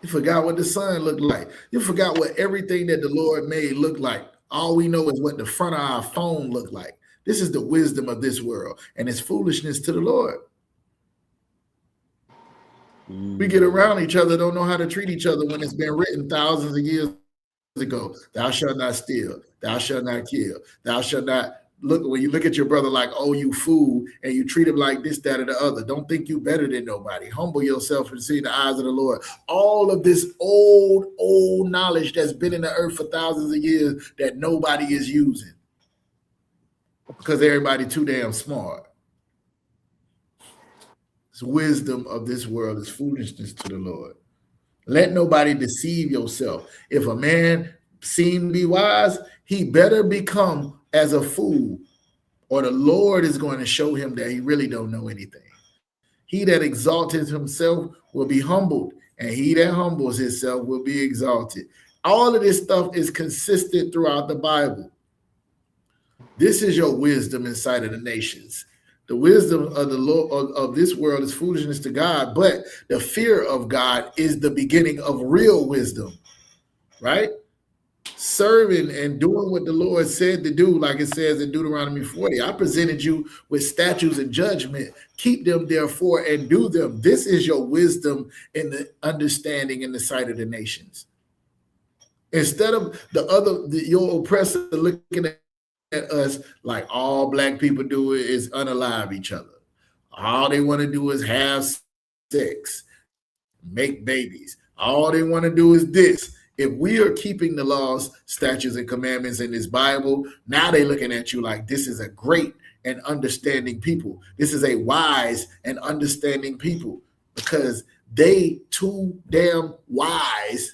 You forgot what the sun looked like. You forgot what everything that the Lord made looked like. All we know is what the front of our phone looked like. This is the wisdom of this world, and it's foolishness to the Lord. We get around each other, don't know how to treat each other when it's been written thousands of years ago. Thou shalt not steal. Thou shalt not kill. Thou shalt not look. When you look at your brother like, oh, you fool, and you treat him like this, that, or the other, don't think you better than nobody. Humble yourself and see the eyes of the Lord. All of this old knowledge that's been in the earth for thousands of years that nobody is using because everybody too damn smart. This wisdom of this world is foolishness to the Lord. Let nobody deceive yourself. If a man seem to be wise, he better become as a fool, or the Lord is going to show him that he really don't know anything. He that exalteth himself will be humbled, and he that humbles himself will be exalted. All of this stuff is consistent throughout the Bible. This is your wisdom in sight of the nations. The wisdom of the Lord of this world is foolishness to God, but the fear of God is the beginning of real wisdom, right? Serving and doing what the Lord said to do, like it says in Deuteronomy 40. I presented you with statutes and judgment. Keep them therefore and do them. This is your wisdom in the understanding in the sight of the nations. Instead of your oppressor looking at us like all black people do is unalive each other. All they want to do is have sex, make babies. All they want to do is this. If we are keeping the laws, statutes, and commandments in this Bible, now they're looking at you like this is a great and understanding people. This is a wise and understanding people because they too damn wise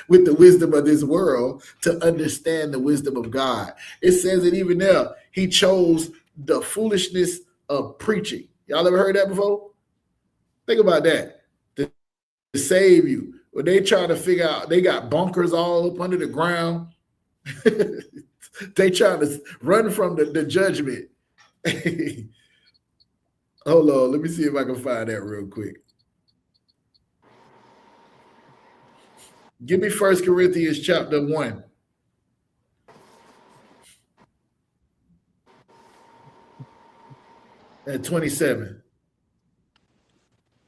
with the wisdom of this world to understand the wisdom of God. It says it even there. He chose the foolishness of preaching. Y'all ever heard that before? Think about that. To save you. When they try to figure out, they got bunkers all up under the ground. They trying to run from the judgment. Hold on. Let me see if I can find that real quick. Give me 1 Corinthians chapter 1. At 27.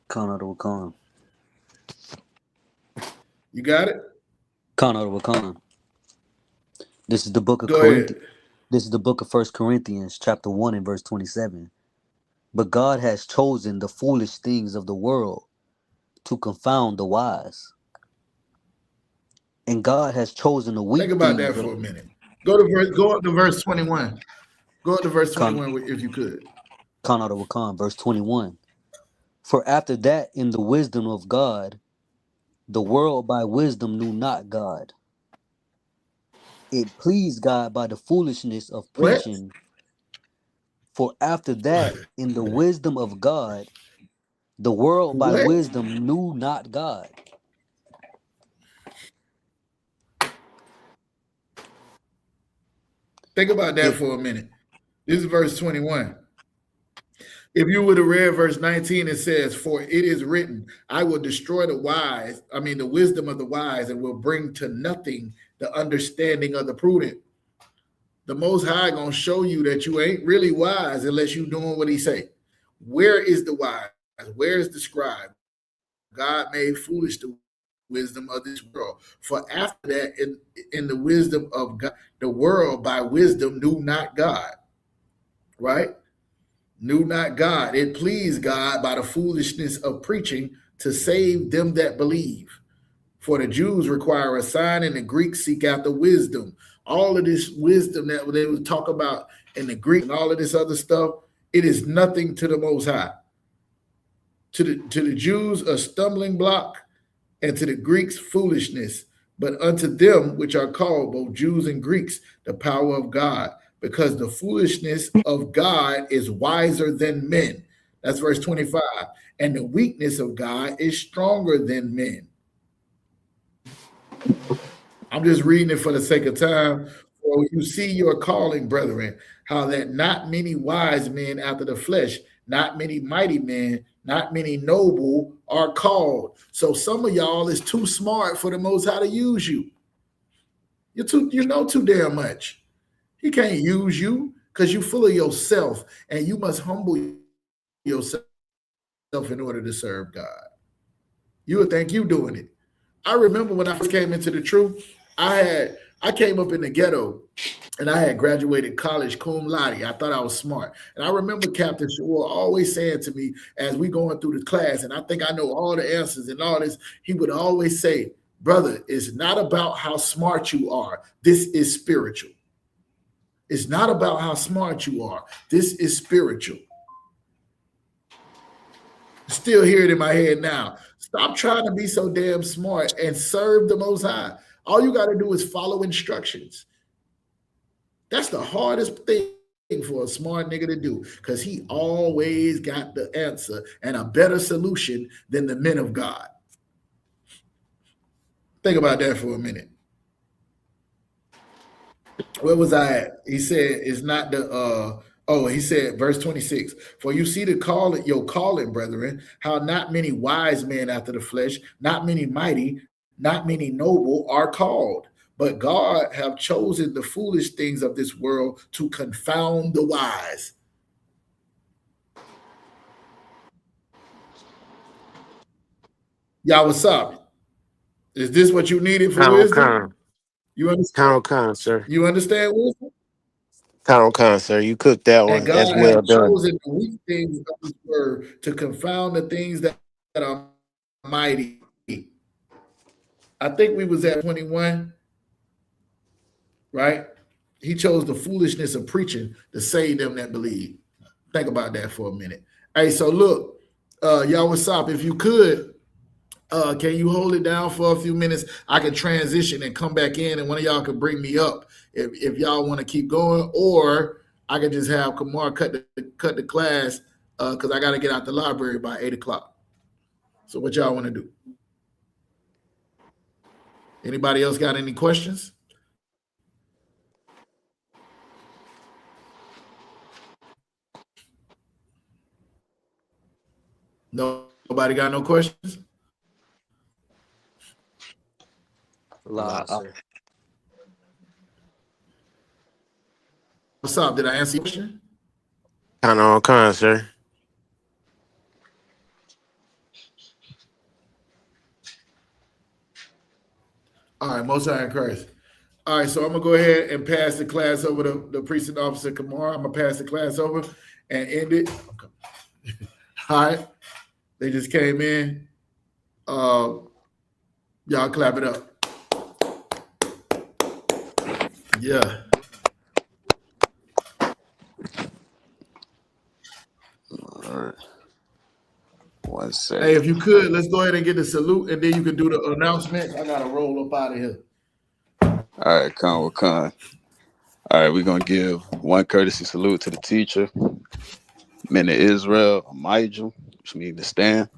Khan. You got it? Khan. This is the book of Go Corinthians. ahead. This is the book of 1 Corinthians, chapter 1 and verse 27. But God has chosen the foolish things of the world to confound the wise. And God has chosen the weak Think about things. that for a minute. Go up to verse 21. Go up to verse 21 if you could. Khan, verse 21. For after that, in the wisdom of God, the world by wisdom knew not God. It pleased God by the foolishness of What? preaching. For after that, in the wisdom of God, the world by What? wisdom knew not God. Think about that for a minute. This is verse 21. If you would have read verse 19, it says, for it is written, I will destroy the wisdom of the wise, and will bring to nothing the understanding of the prudent. The Most High going to show you that you ain't really wise unless you doing what he say. Where is the wise? Where is the scribe? God made foolish the wisdom of this world. For after that, in the wisdom of God, the world by wisdom knew not God. Right? Knew not God. It pleased God by the foolishness of preaching to save them that believe. For the Jews require a sign, and the Greeks seek after wisdom. All of this wisdom that they would talk about in the Greek and all of this other stuff, it is nothing to the Most High. To the Jews, a stumbling block, and to the Greeks, foolishness. But unto them which are called, both Jews and Greeks, the power of God. because the foolishness of God is wiser than men. That's verse 25. And the weakness of God is stronger than men. I'm just reading it for the sake of time. For you see your calling, brethren, how that not many wise men after the flesh, not many mighty men, not many noble are called. So some of y'all is too smart for the Most High to use you. You know too damn much. He can't use you because you're full of yourself, and you must humble yourself in order to serve God. You would think you doing it. I remember when I first came into the truth, I came up in the ghetto and I had graduated college cum laude. I thought I was smart. And I remember Captain Shawar always saying to me as we going through the class, and I think I know all the answers and all this, he would always say, brother, it's not about how smart you are. This is spiritual. It's not about how smart you are. This is spiritual. Still hear it in my head now. Stop trying to be so damn smart and serve the Most High. All you got to do is follow instructions. That's the hardest thing for a smart nigga to do because he always got the answer and a better solution than the men of God. Think about that for a minute. Where was I at? He said, it's not the he said, verse 26, for you see the call your calling, brethren, how not many wise men after the flesh, not many mighty, not many noble are called. But God have chosen the foolish things of this world to confound the wise. Y'all, what's up? Is this what you needed for wisdom? You understand? Sir. You understand wisdom? Sir. You cooked that And one. That's God well have done. chosen the weak things of His word to confound the things that are mighty. I think we was at 21, right? He chose the foolishness of preaching to save them that believe. Think about that for a minute. Hey, so look, y'all, what's up? If you could, can you hold it down for a few minutes? I can transition and come back in, and one of y'all can bring me up if y'all want to keep going, or I can just have Kamar cut the class because I got to get out the library by 8 o'clock. So what y'all want to do? Anybody else got any questions? Nobody got no questions? Nah, sir. What's up? Did I answer your question? Sir. All right, Most High in Christ. All right, so I'm gonna go ahead and pass the class over to the precinct officer Kamar. I'm gonna pass the class over and end it. All right, they just came in. Y'all clap it up. Yeah. All right. 1 Hey, second. if you could, let's go ahead and get the salute, and then you can do the announcement. I gotta roll up out of here. All right, Con. All right, we're going to give one courtesy salute to the teacher, men of Israel, Amijah, which means to stand.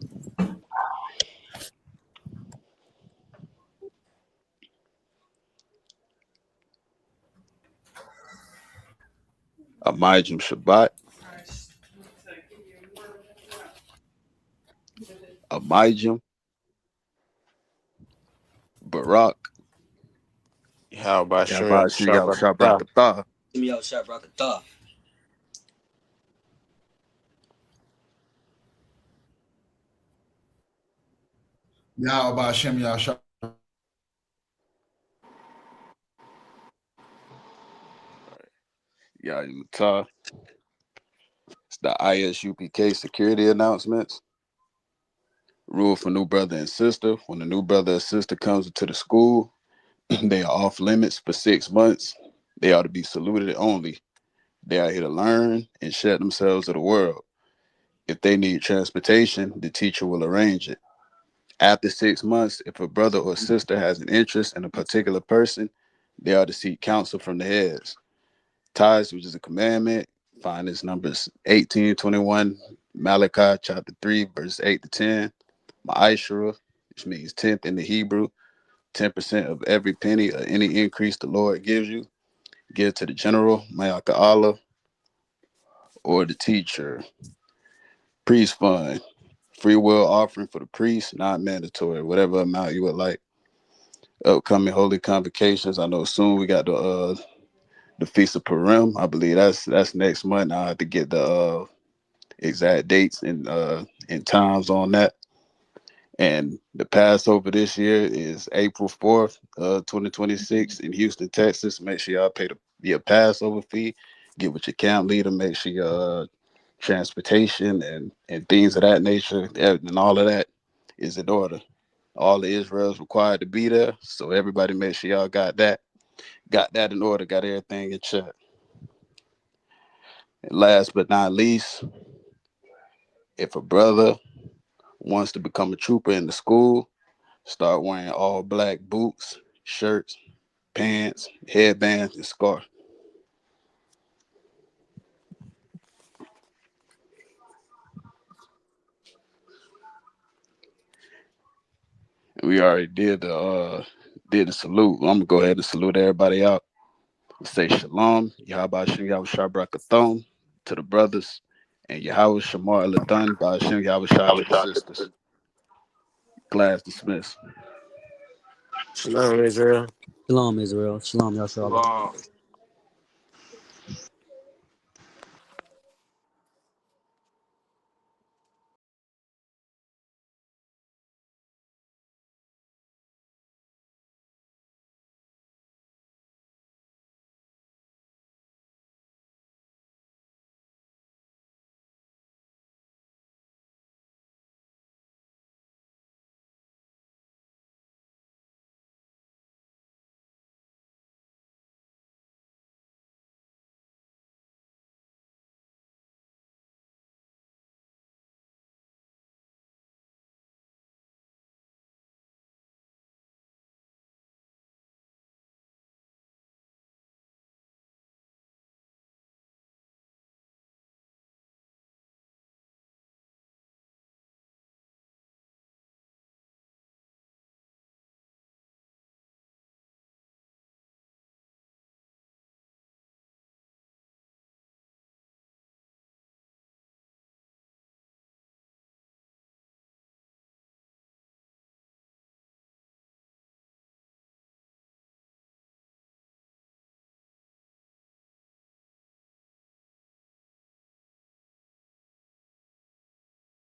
Amijah Shabbat. Amijah Barak. How about Yabashi Yahushabrakatah. Give me out shot rocket. Y'all about Shem Yahshua. Yahimutah. It's the ISUPK security announcements. Rule for new brother and sister. When the new brother or sister comes into the school, they are off limits for 6 months. They are to be saluted only. They are here to learn and share themselves to the world. If they need transportation, the teacher will arrange it. After 6 months, if a brother or sister has an interest in a particular person, they are to seek counsel from the heads. Tithes, which is a commandment, find this numbers 18:21, Malachi chapter 3, verse 8 to 10. Ma'ashra, which means tenth in the Hebrew, 10% of every penny or any increase the Lord gives you. Give to the general, Mayaka'Allah, or the teacher. Priest fund, free will offering for the priest, not mandatory, whatever amount you would like. Upcoming holy convocations. I know soon we got the Feast of Purim. I believe that's next month. I have to get the exact dates and times on that. And the Passover this year is April 4th, 2026 in Houston, Texas. Make sure y'all pay your Passover fee. Get with your camp leader. Make sure your transportation and things of that nature and all of that is in order. All of Israel is required to be there. So everybody make sure y'all got that in order, got everything in check. And last but not least, if a brother wants to become a trooper in the school, start wearing all black boots, shirts, pants, headbands, and scarf. And we already did the salute. I'm gonna go ahead and salute everybody out. Say shalom, Yahweh Shem Yahweh Shabrak to the brothers, and Yahweh Shamar Ladan by Shem Yahweh Shah to the sisters. Class dismissed. Shalom, Israel. Shalom, Israel. Shalom, Yashar. Shalom.